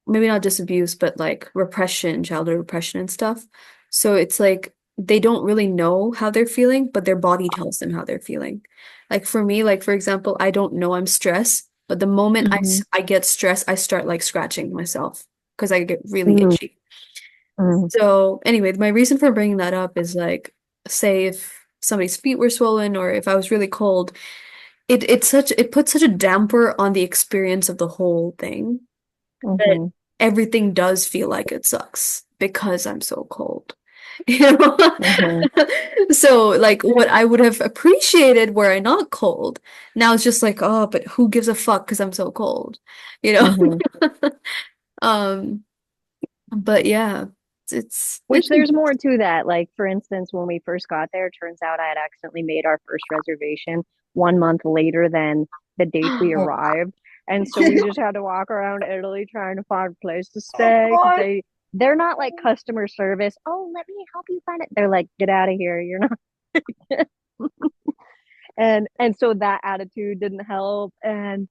Maybe not just abuse, but like repression, childhood repression and stuff. So it's like they don't really know how they're feeling, but their body tells them how they're feeling. Like for me, like for example, I don't know I'm stressed, but the moment Mm-hmm. I get stressed, I start like scratching myself because I get really Mm-hmm. itchy. So anyway, my reason for bringing that up is like, say if somebody's feet were swollen or if I was really cold, it puts such a damper on the experience of the whole thing that Mm-hmm. everything does feel like it sucks because I'm so cold. You know? Mm-hmm. So like what I would have appreciated were I not cold. Now it's just like, oh, but who gives a fuck because I'm so cold. You know? Mm-hmm. Um, but yeah, Which there's more to that. Like, for instance, when we first got there, it turns out I had accidentally made our first reservation 1 month later than the date we Oh, arrived. And so we just had to walk around Italy trying to find a place to Oh stay because God. they're not like customer service. Oh, let me help you find it. They're like, get out of here. You're not. And so that attitude didn't help. And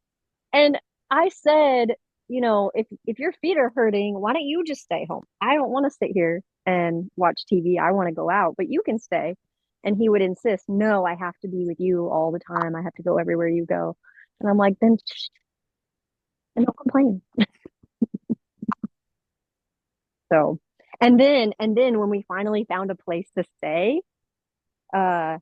I said, if your feet are hurting, why don't you just stay home? I don't want to sit here and watch TV. I want to go out, but you can stay. And he would insist, no, I have to be with you all the time. I have to go everywhere you go. And I'm like, then and don't complain. So, and then when we finally found a place to stay, uh,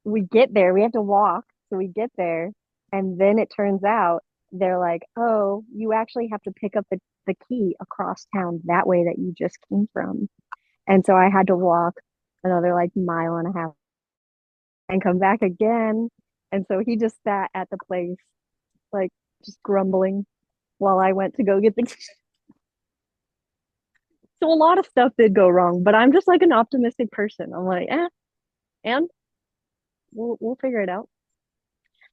we get there, we have to walk. So we get there, and then it turns out they're like, oh, you actually have to pick up the key across town that way that you just came from. And so I had to walk another like mile and a half and come back again. And so he just sat at the place, like just grumbling while I went to go get the key. So a lot of stuff did go wrong, but I'm just like an optimistic person. I'm like, and we'll figure it out.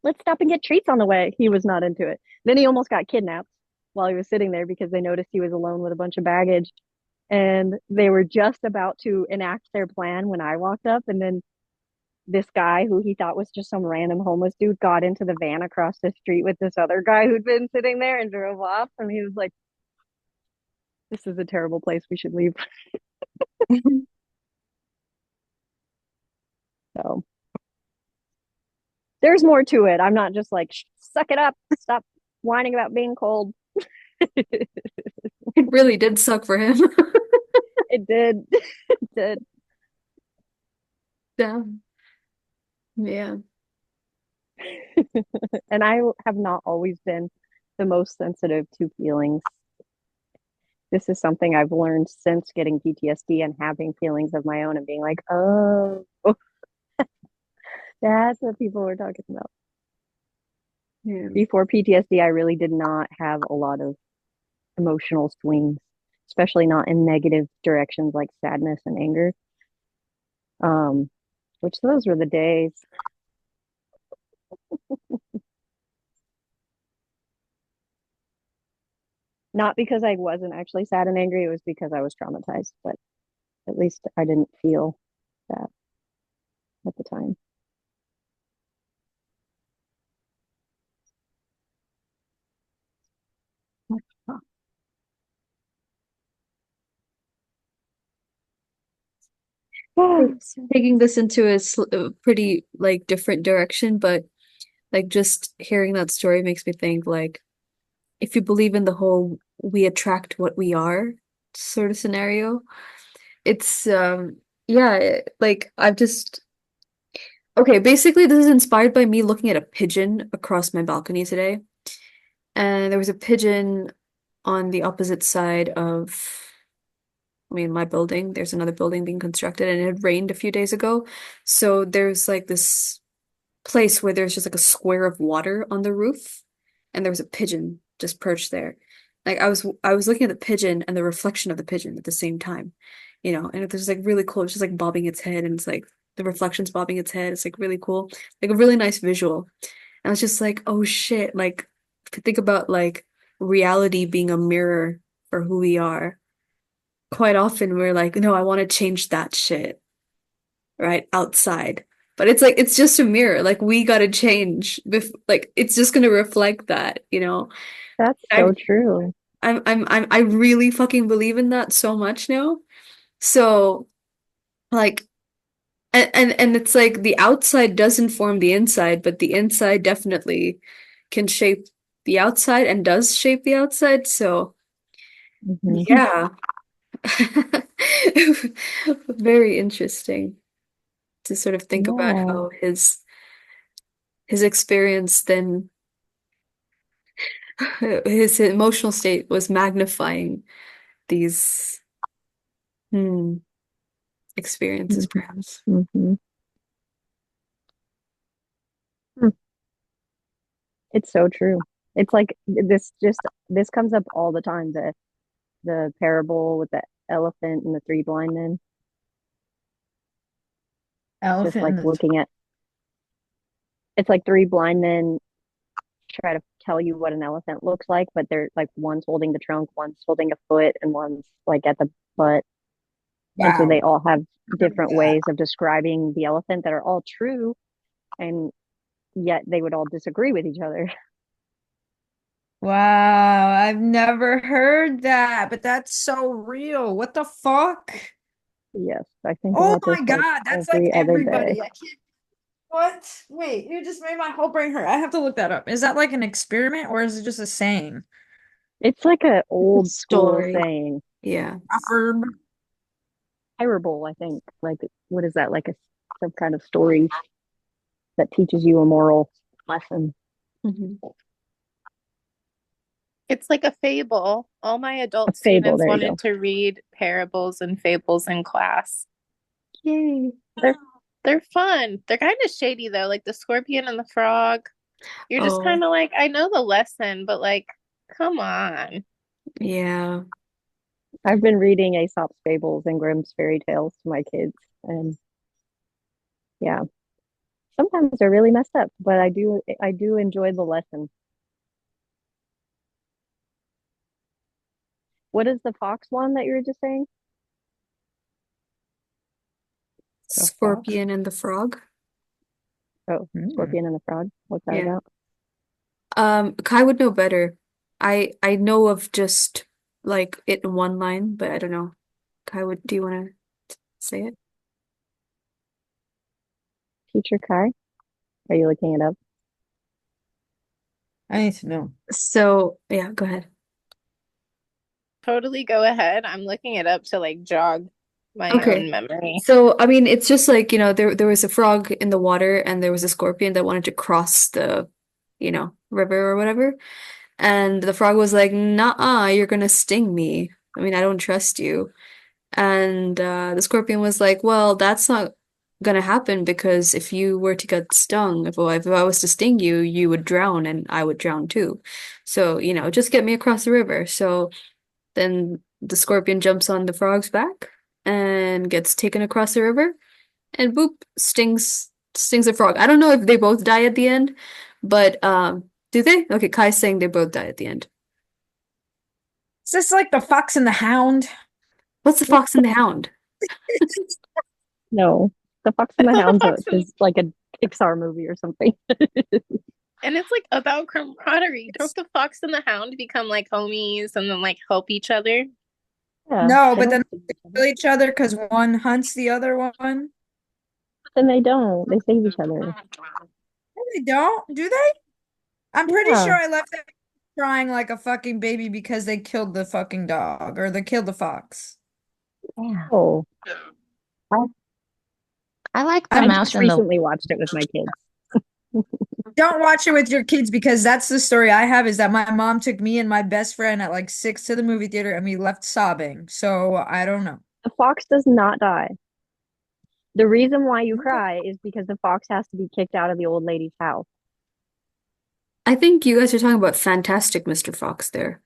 Let's stop and get treats on the way. He was not into it. Then he almost got kidnapped while he was sitting there because they noticed he was alone with a bunch of baggage. And they were just about to enact their plan when I walked up. And then this guy who he thought was just some random homeless dude got into the van across the street with this other guy who'd been sitting there and drove off. And he was like, this is a terrible place. We should leave. So there's more to it. I'm not just like, suck it up. Stop whining about being cold. it really did suck for him. It did. It did. Yeah. Yeah. And I have not always been the most sensitive to feelings. This is something I've learned since getting PTSD and having feelings of my own and being like, oh, that's what people were talking about. Yeah. Before PTSD, I really did not have a lot of emotional swings, especially not in negative directions like sadness and anger. Which those were the days. Not because I wasn't actually sad and angry, it was because I was traumatized, but at least I didn't feel that at the time. Taking this into a pretty like different direction, but like just hearing that story makes me think like if you believe in the whole we attract what we are sort of scenario, it's yeah, like I've just okay, basically this is inspired by me looking at a pigeon across my balcony today. And there was a pigeon on the opposite side of I mean, my building, there's another building being constructed and it had rained a few days ago. So there's like this place where there's just like a square of water on the roof and there was a pigeon just perched there. Like I was looking at the pigeon and the reflection of the pigeon at the same time. and there's like really cool, it's just like bobbing its head and it's like the reflections bobbing its head. It's like really cool. Like a really nice visual. And I was just like, oh shit, like if you think about like reality being a mirror for who we are, quite often we're like, no, I want to change that shit, right? Outside. But it's like it's just a mirror. Like we gotta change like it's just gonna reflect that. That's I so true. I really fucking believe in that so much now. So like and it's like the outside does inform the inside, but the inside definitely can shape the outside and does shape the outside. So Hmm. yeah. Very interesting to sort of think about Yeah. how his experience then his emotional state was magnifying these experiences perhaps. Hmm. It's so true. It's like this comes up all the time, the parable with the elephant and the three blind men. Just Elephant in like the looking at it's like three blind men try to tell you what an elephant looks like, but they're like one's holding the trunk, one's holding a foot, and one's like at the butt. And so Wow. they all have Heard different that. ways of describing the elephant that are all true, and yet they would all disagree with each other. Wow, I've never heard that, but that's so real. What the fuck? Yes, I think Oh about this my like God, that's like every other day. everybody. I can't. What? Wait, you just made my whole brain hurt. I have to look that up. Is that like an experiment or is it just a saying? It's like an It's a old school story. saying. Yeah. Proverb. Parable, I think. Like, what is that? Like some kind of story that teaches you a moral lesson. Mhm. It's like a fable. All my A adult fable, students there you wanted go. to read parables and fables in class. Yay. They're they're fun. They're kind of shady though, like the scorpion and the frog. You're just Oh, kind of like, I know the lesson, but like, come on. yeah. I've been reading Aesop's fables and Grimm's fairy tales to my kids, and yeah, sometimes they're really messed up, but I do enjoy the lesson. What is the fox one that you were just saying? The fox. Scorpion and the Frog. Oh, Hmm. Scorpion and the Frog. What's that Yeah. about? Kai would know better. I know of just like it in one line, but I don't know. Kai would do you want to say it? Teacher Kai? Are you looking it up? I need to know. So, yeah, go ahead. Totally go ahead. I'm looking it up to like jog my Okay. own memory. So, I mean, it's just like, there was a frog in the water and there was a scorpion that wanted to cross the river or whatever. And the frog was like, "Nah, you're gonna sting me. I mean, I don't trust you." And the scorpion was like, "Well, that's not gonna happen because if you were to get stung, if I was to sting you, you would drown and I would drown too. So, just get me across the river." So then the scorpion jumps on the frog's back and gets taken across the river and boop, stings the frog. I don't know if they both die at the end, but do they? Okay, Kai's saying they both die at the end. Is this like the Fox and the Hound? What's the Fox and the Hound? No, The Fox I and the thought the Hound's fox and is like a Pixar movie or something. and it's like about camaraderie. Don't the fox and the hound become like homies and then like help each other? Yeah, No, they but don't then save they each other. kill each other because one hunts the other one. Then they don't. They save each other. No, they don't, do they? I'm pretty Yeah. sure I left them crying like a fucking baby because they killed the fucking dog or they killed the fox. Yeah. Oh, I, I like the I mouse just and the recently watched it with my kids. Don't watch it with your kids because that's the story I have is that my mom took me and my best friend at like 6 to the movie theater and we left sobbing. So I don't know. The fox does not die. The reason why you cry is because the fox has to be kicked out of the old lady's house. I think you guys are talking about Fantastic Mr. Fox there.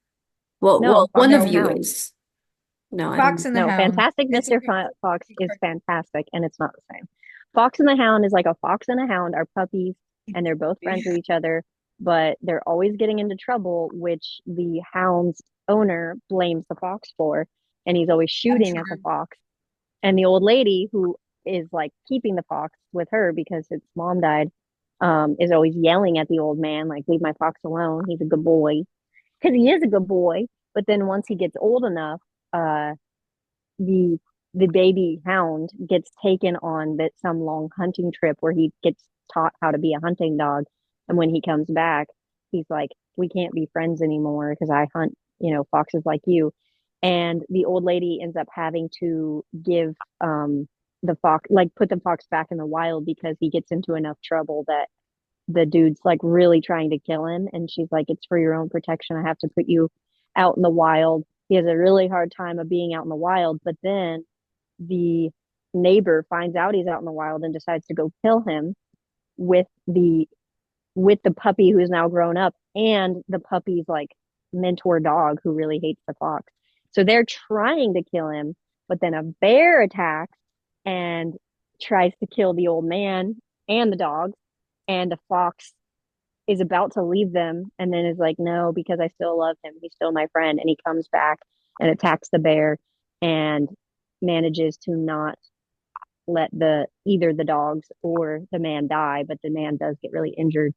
Well, No, Fox one of and No, the you Hound. is. No, I Fox don't. and the No, Hound. Fantastic It's a Mr. good book. Fox is fantastic, and it's not the same. Fox and the Hound is like a fox and a hound are puppies, and they're both friends with each other, but they're always getting into trouble, which the hound's owner blames the fox for, and he's always shooting at the fox. And the old lady who is like keeping the fox with her because its mom died, is always yelling at the old man, like, leave my fox alone. He's a good boy. Because he is a good boy. But then once he gets old enough, uh, the the baby hound gets taken on that some long hunting trip where he gets taught how to be a hunting dog. And when he comes back, he's like, we can't be friends anymore because I hunt, foxes like you. And the old lady ends up having to give the fox, like, put the fox back in the wild because he gets into enough trouble that the dude's like really trying to kill him. And she's like, it's for your own protection. I have to put you out in the wild. He has a really hard time of being out in the wild, but then the neighbor finds out he's out in the wild and decides to go kill him with the puppy who's now grown up and the puppy's like mentor dog who really hates the fox. So they're trying to kill him, but then a bear attacks and tries to kill the old man and the dog, and the fox is about to leave them and then is like, no, because I still love him. He's still my friend. And he comes back and attacks the bear and manages to not let either the dogs or the man die, but the man does get really injured.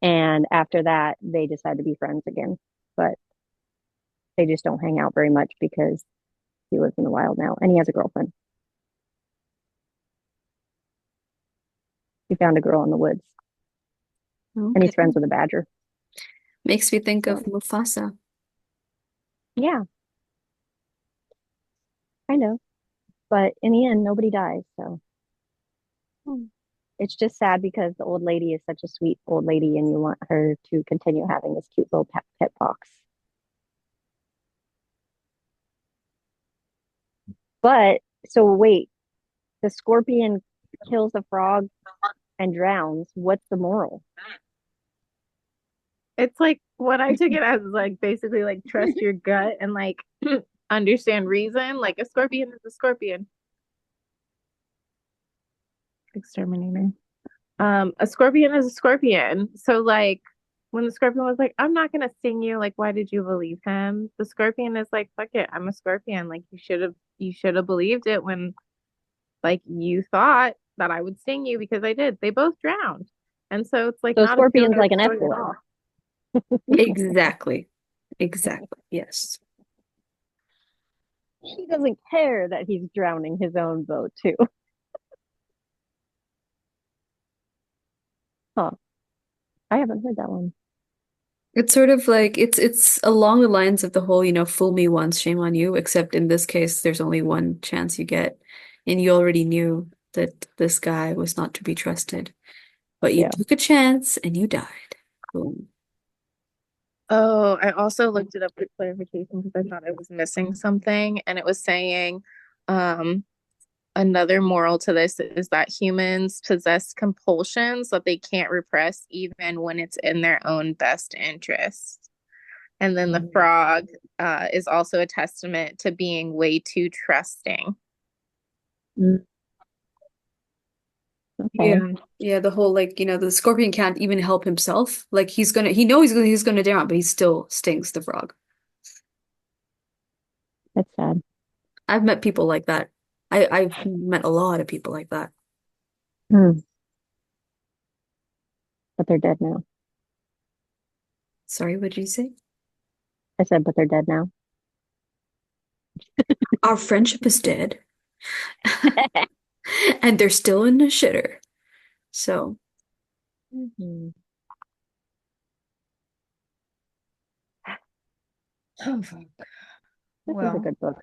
And after that, they decide to be friends again. But they just don't hang out very much because he lives in the wild now and he has a girlfriend. He found a girl in the woods and he's Okay. friends with a badger. Makes me think of So, Mufasa. yeah, I know. But in the end, nobody dies. So it's just sad because the old lady is such a sweet old lady and you want her to continue having this cute little pet fox. But so wait, the scorpion kills the frog and drowns. What's the moral? It's like what I took it as is like basically like trust your gut and like understand reason. Like a scorpion is a scorpion. Exterminator. A scorpion is a scorpion. So like when the scorpion was like, I'm not gonna sting you, like why did you believe him? The scorpion is like, fuck it, I'm a scorpion. Like you should have believed it when like you thought that I would sting you because I did. They both drowned. And so it's like So not a feel scorpion's good like an story at effluent. all. Exactly. Exactly. Yes. He doesn't care that he's drowning his own boat too. Huh. I haven't heard that one. It's sort of like it's along the lines of the whole, fool me once, shame on you, except in this case there's only one chance you get, and you already knew that this guy was not to be trusted. But you Yeah. took a chance and you died. Boom. Oh, I also looked it up for clarification because I thought I was missing something, and it was saying, um, another moral to this is that humans possess compulsions that they can't repress even when it's in their own best interest. And then the frog is also a testament to being way too trusting. Okay. Yeah. Yeah, the whole like, the scorpion can't even help himself. Like he knows he's gonna drown, but he still stings the frog. That's sad. I've met people like that. I've met a lot of people like that. Hmm. But they're dead now. Sorry, what did you say? I said, but they're dead now. Our friendship is dead. And they're still in the shitter. So, Mhm. Oh, fuck. This is a Well, good book.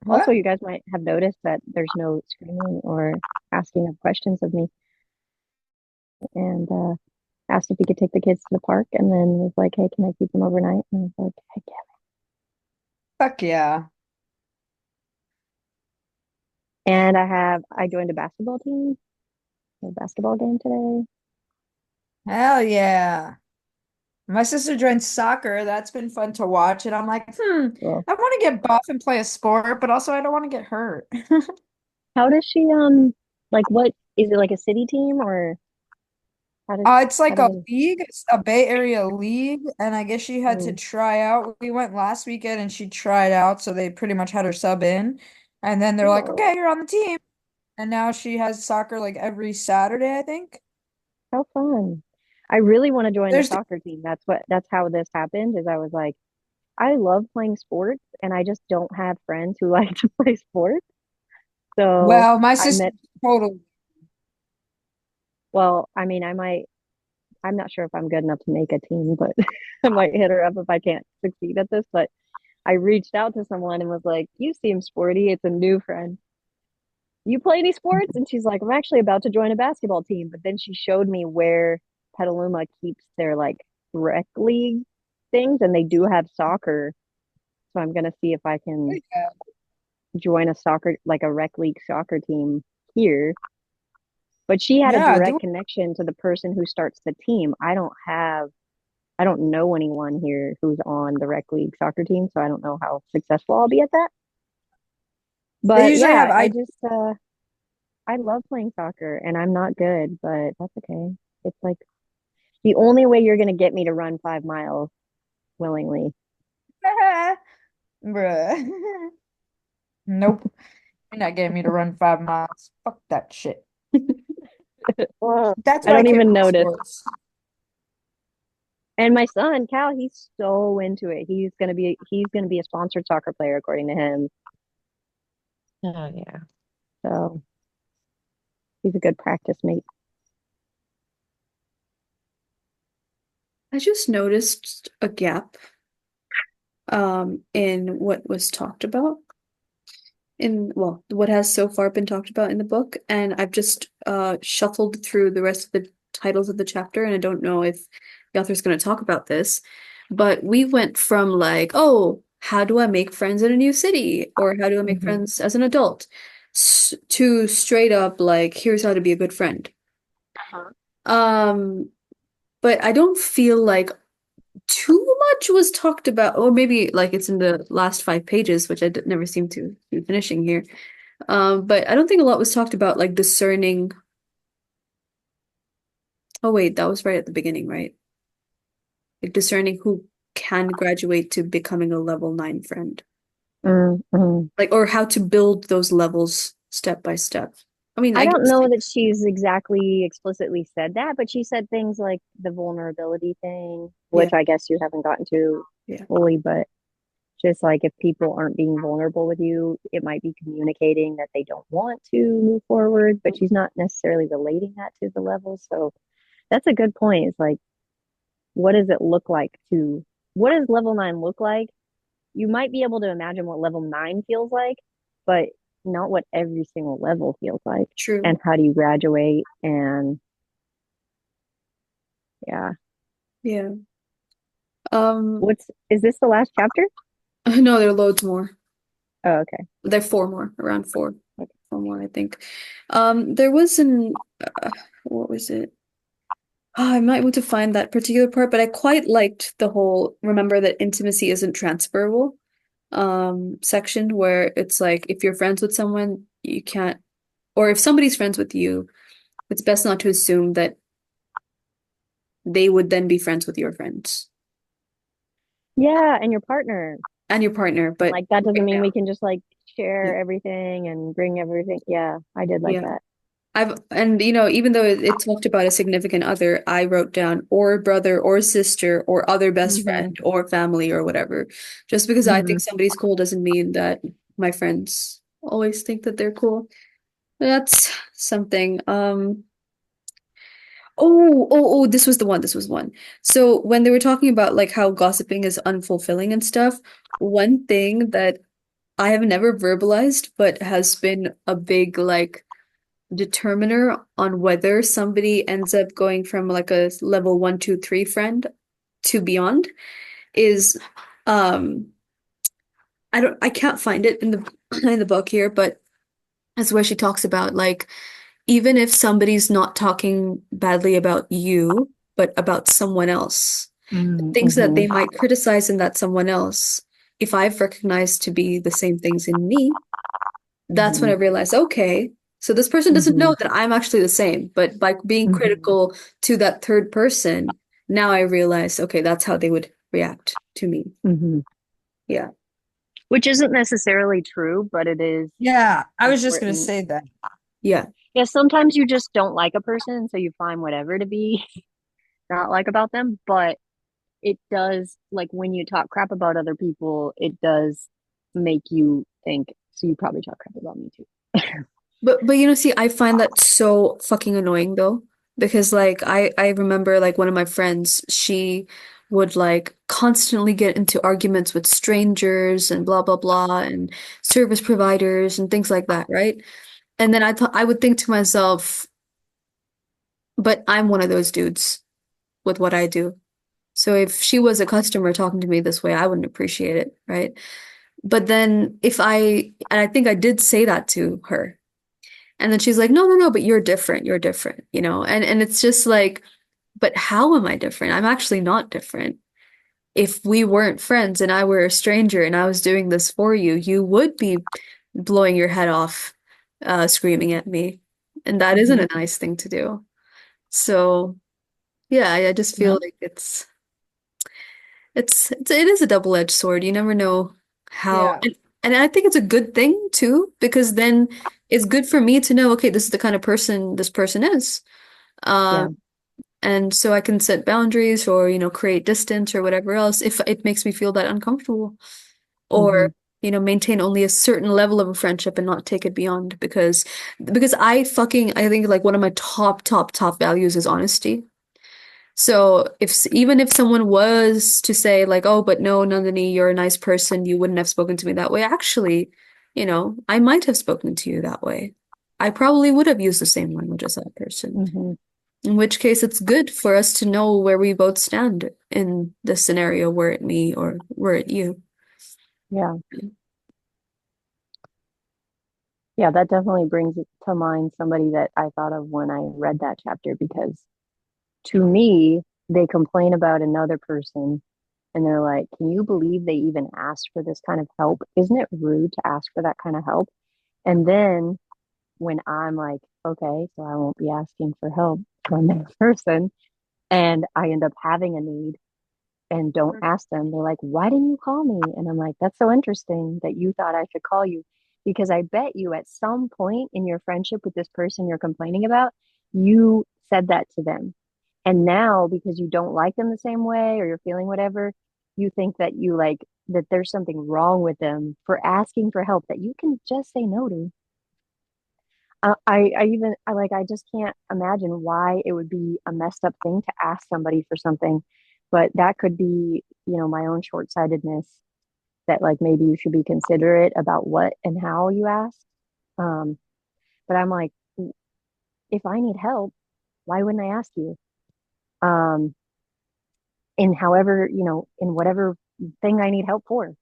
what? Also, you guys might have noticed that there's no screaming or asking of questions of me. And asked if he could take the kids to the park, and then was like, "Hey, can I keep them overnight?" And I was like, "Heck yeah!" Fuck yeah. And I joined a basketball team, a basketball game today. Hell yeah. My sister joined soccer. That's been fun to watch. And I'm like, Well, I want to get buff and play a sport, but also I don't want to get hurt. how does she like what is it like a city team or how does It's how like does a it league, it's a Bay Area league, and I guess she had to mm, try out. We went last weekend and she tried out, so they pretty much had her sub in. And then they're like, oh, okay, you're on the team. And now she has soccer like every Saturday, I think. how fun. I really want to join the There's soccer team. That's how this happened is I was like, I love playing sports and I just don't have friends who like to play sports. So Well, my I sister met totally. well, I mean I'm not sure if I'm good enough to make a team, but I might hit her up if I can't succeed at this. But I reached out to someone and was like, you seem sporty. It's a new friend. You play any sports? And she's like, I'm actually about to join a basketball team. But then she showed me where Petaluma keeps their like rec league things, and they do have soccer. So I'm gonna see if I can Yeah, join a soccer, like a rec league soccer team here. But she had a yeah, do direct connection to the person who starts the team. I don't know anyone here who's on the rec league soccer team, so I don't know how successful I'll be at that. they But usually have yeah, I I love playing soccer and I'm not good, but that's okay. It's like the only way you're gonna get me to run 5 miles willingly. bruh. Nope. You're not getting me to run 5 miles. Fuck that shit. Well, That's I why I don't care even about notice. sports. And my son, Cal, he's so into it. He's gonna be a sponsored soccer player according to him. Oh yeah. So he's a good practice mate. I just noticed a gap in what was talked about in well, what has so far been talked about in the book, and I've just shuffled through the rest of the titles of the chapter, and I don't know if the author's going to talk about this, but we went from like, oh, how do I make friends in a new city, or how do I make Mhm. friends as an adult, to straight up like, here's how to be a good friend. Uh-huh. But I don't feel like too much was talked about, or maybe like it's in the last 5 pages, which never seem to be finishing here. But I don't think a lot was talked about like discerning. Oh wait, that was right at the beginning, right? Like discerning who can graduate to becoming a level 9 friend. Mm-hmm. Like, or how to build those levels step by step. I mean, I I don't guess, know that she's exactly explicitly said that, but she said things like the vulnerability thing, yeah, which I guess you haven't gotten to yeah, fully, but just like if people aren't being vulnerable with you, it might be communicating that they don't want to move forward, but she's not necessarily relating that to the level. So that's a good point. It's like, what does it look like to, what does level 9 look like? You might be able to imagine what level 9 feels like, but not what every single level feels like. true. And how do you graduate? And yeah. Yeah. Is this the last chapter? No, there are loads more. Oh, okay. There are 4 more, around four. Okay. 4 more, I think. There was what was it? Oh, I'm not able to find that particular part, but I quite liked the whole remember that intimacy isn't transferable section where it's like if you're friends with someone, you can't, or if somebody's friends with you, it's best not to assume that they would then be friends with your friends Yeah, and your partner. and your partner, but Like that doesn't right mean now. we can just like Yeah. share everything and bring everything. Yeah, I did like Yeah. that. And even though it talked about a significant other, I wrote down or brother or sister or other best Hmm. friend or family or whatever. Just because I Hmm. think somebody's cool doesn't mean that my friends always think that they're cool. That's something. Oh, this was the one. This was one. So when they were talking about like how gossiping is unfulfilling and stuff, one thing that I have never verbalized but has been a big like determiner on whether somebody ends up going from like a level 1, 2, 3 friend to beyond is um I can't find it in the in the book here, but that's where she talks about like even if somebody's not talking badly about you, but about someone else, Things that they Mm-hmm. might criticize in that someone else, if I've recognized to be the same things in me, that's when I Mm-hmm. realized, okay, so this person doesn't Mm-hmm. know that I'm actually the same, but by being Mm-hmm. critical to that third person, now I realize, okay, that's how they would react to me. Mm-hmm. Yeah. Which isn't necessarily true, but it is Yeah, I was just gonna important. say that. Yeah. Yeah, sometimes you just don't like a person, so you find whatever to be not like about them, but it does, like when you talk crap about other people, it does make you think, so you probably talk crap about me too. But see, I find that so fucking annoying though, because like I remember like one of my friends, she would like constantly get into arguments with strangers and blah blah blah and service providers and things like that, right? And then I would think to myself, but I'm one of those dudes with what I do. So if she was a customer talking to me this way, I wouldn't appreciate it, right? But then and I think I did say that to her. And then she's like, no, no, no, but you're different. You're different, you know? And it's just like, but how am I different? I'm actually not different. If we weren't friends and I were a stranger and I was doing this for you, you would be blowing your head off, screaming at me. And that isn't Mhm. a nice thing to do. So yeah, I just Yeah. feel like it is a double-edged sword. You never know how, Yeah. and I think it's a good thing too, because then it's good for me to know, okay, this is the kind of person this person is. Yeah. Um, and so I can set boundaries or, create distance or whatever else if it makes me feel that uncomfortable. Hmm. Or, maintain only a certain level of a friendship and not take it beyond because I think like one of my top values is honesty. So even if someone was to say like, oh, but no, Nandini, you're a nice person, you wouldn't have spoken to me that way. Actually, I might have spoken to you that way. I probably would have used the same language as that person. Hmm. In which case, it's good for us to know where we both stand in the scenario, were it me or were it you. Yeah. Yeah, that definitely brings it to mind somebody that I thought of when I read that chapter because to me, they complain about another person and they're like, can you believe they even asked for this kind of help? Isn't it rude to ask for that kind of help? And then when I'm like, okay, so I won't be asking for help from that person, and I end up having a need and don't ask them, they're like, why didn't you call me? And I'm like, that's so interesting that you thought I should call you because I bet you at some point in your friendship with this person you're complaining about, you said that to them. And now because you don't like them the same way or you're feeling whatever, you think that you like that there's something wrong with them for asking for help that you can just say no to. I just can't imagine why it would be a messed up thing to ask somebody for something, but that could be, my own short-sightedness that like maybe you should be considerate about what and how you ask. Um, but I'm like, if I need help, why wouldn't I ask you? Um, in whatever thing I need help for.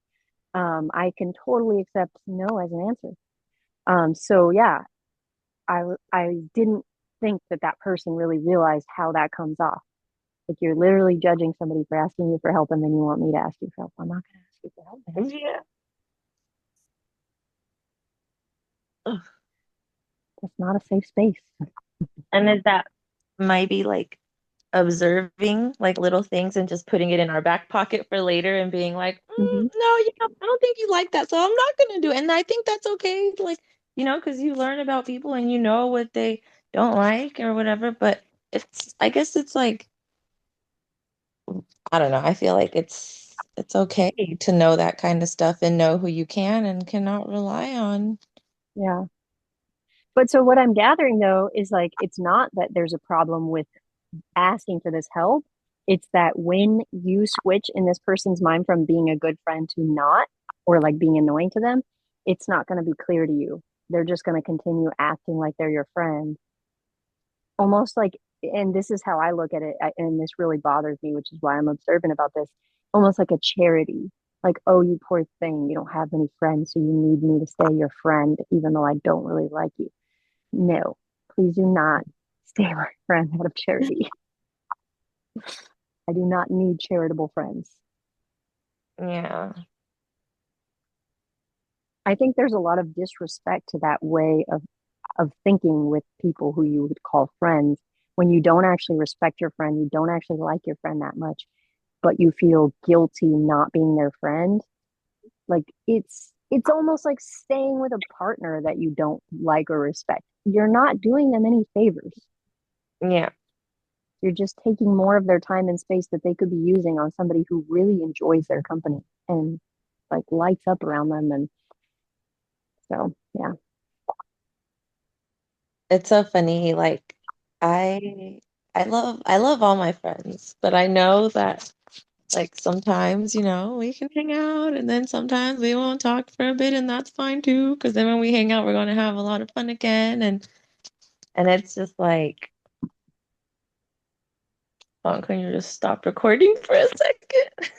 I can totally accept no as an answer. So yeah, I didn't think that that person really realized how that comes off. Like you're literally judging somebody for asking you for help, and then you want me to ask you for help. I'm not going to ask you for help, man. Yeah. Ugh. That's not a safe space. And is that maybe like observing like little things and just putting it in our back pocket for later and being like, Hmm. no, I don't think you like that, so I'm not gonna do it. And I think that's okay, like, because you learn about people and you know what they don't like or whatever. But I guess it's like, I don't know. I feel like it's okay to know that kind of stuff and know who you can and cannot rely on. Yeah. But so what I'm gathering though is like it's not that there's a problem with asking for this help. It's that when you switch in this person's mind from being a good friend to not, or like being annoying to them, it's not going to be clear to you. They're just going to continue acting like they're your friend. Almost like, and this is how I look at it, and this really bothers me, which is why I'm observant about this, almost like a charity. Like, oh, you poor thing, you don't have any friends, so you need me to stay your friend, even though I don't really like you. No, please do not stay my friend out of charity. I do not need charitable friends. Yeah. I think there's a lot of disrespect to that way of thinking with people who you would call friends when you don't actually respect your friend, you don't actually like your friend that much, but you feel guilty not being their friend. Like it's almost like staying with a partner that you don't like or respect. You're not doing them any favors. Yeah. You're just taking more of their time and space that they could be using on somebody who really enjoys their company and like lights up around them. And so, yeah. It's so funny. Like I I love all my friends, but I know that like sometimes, we can hang out and then sometimes we won't talk for a bit and that's fine too, because then when we hang out, we're going to have a lot of fun again and it's just like, oh, can you just stop recording for a second?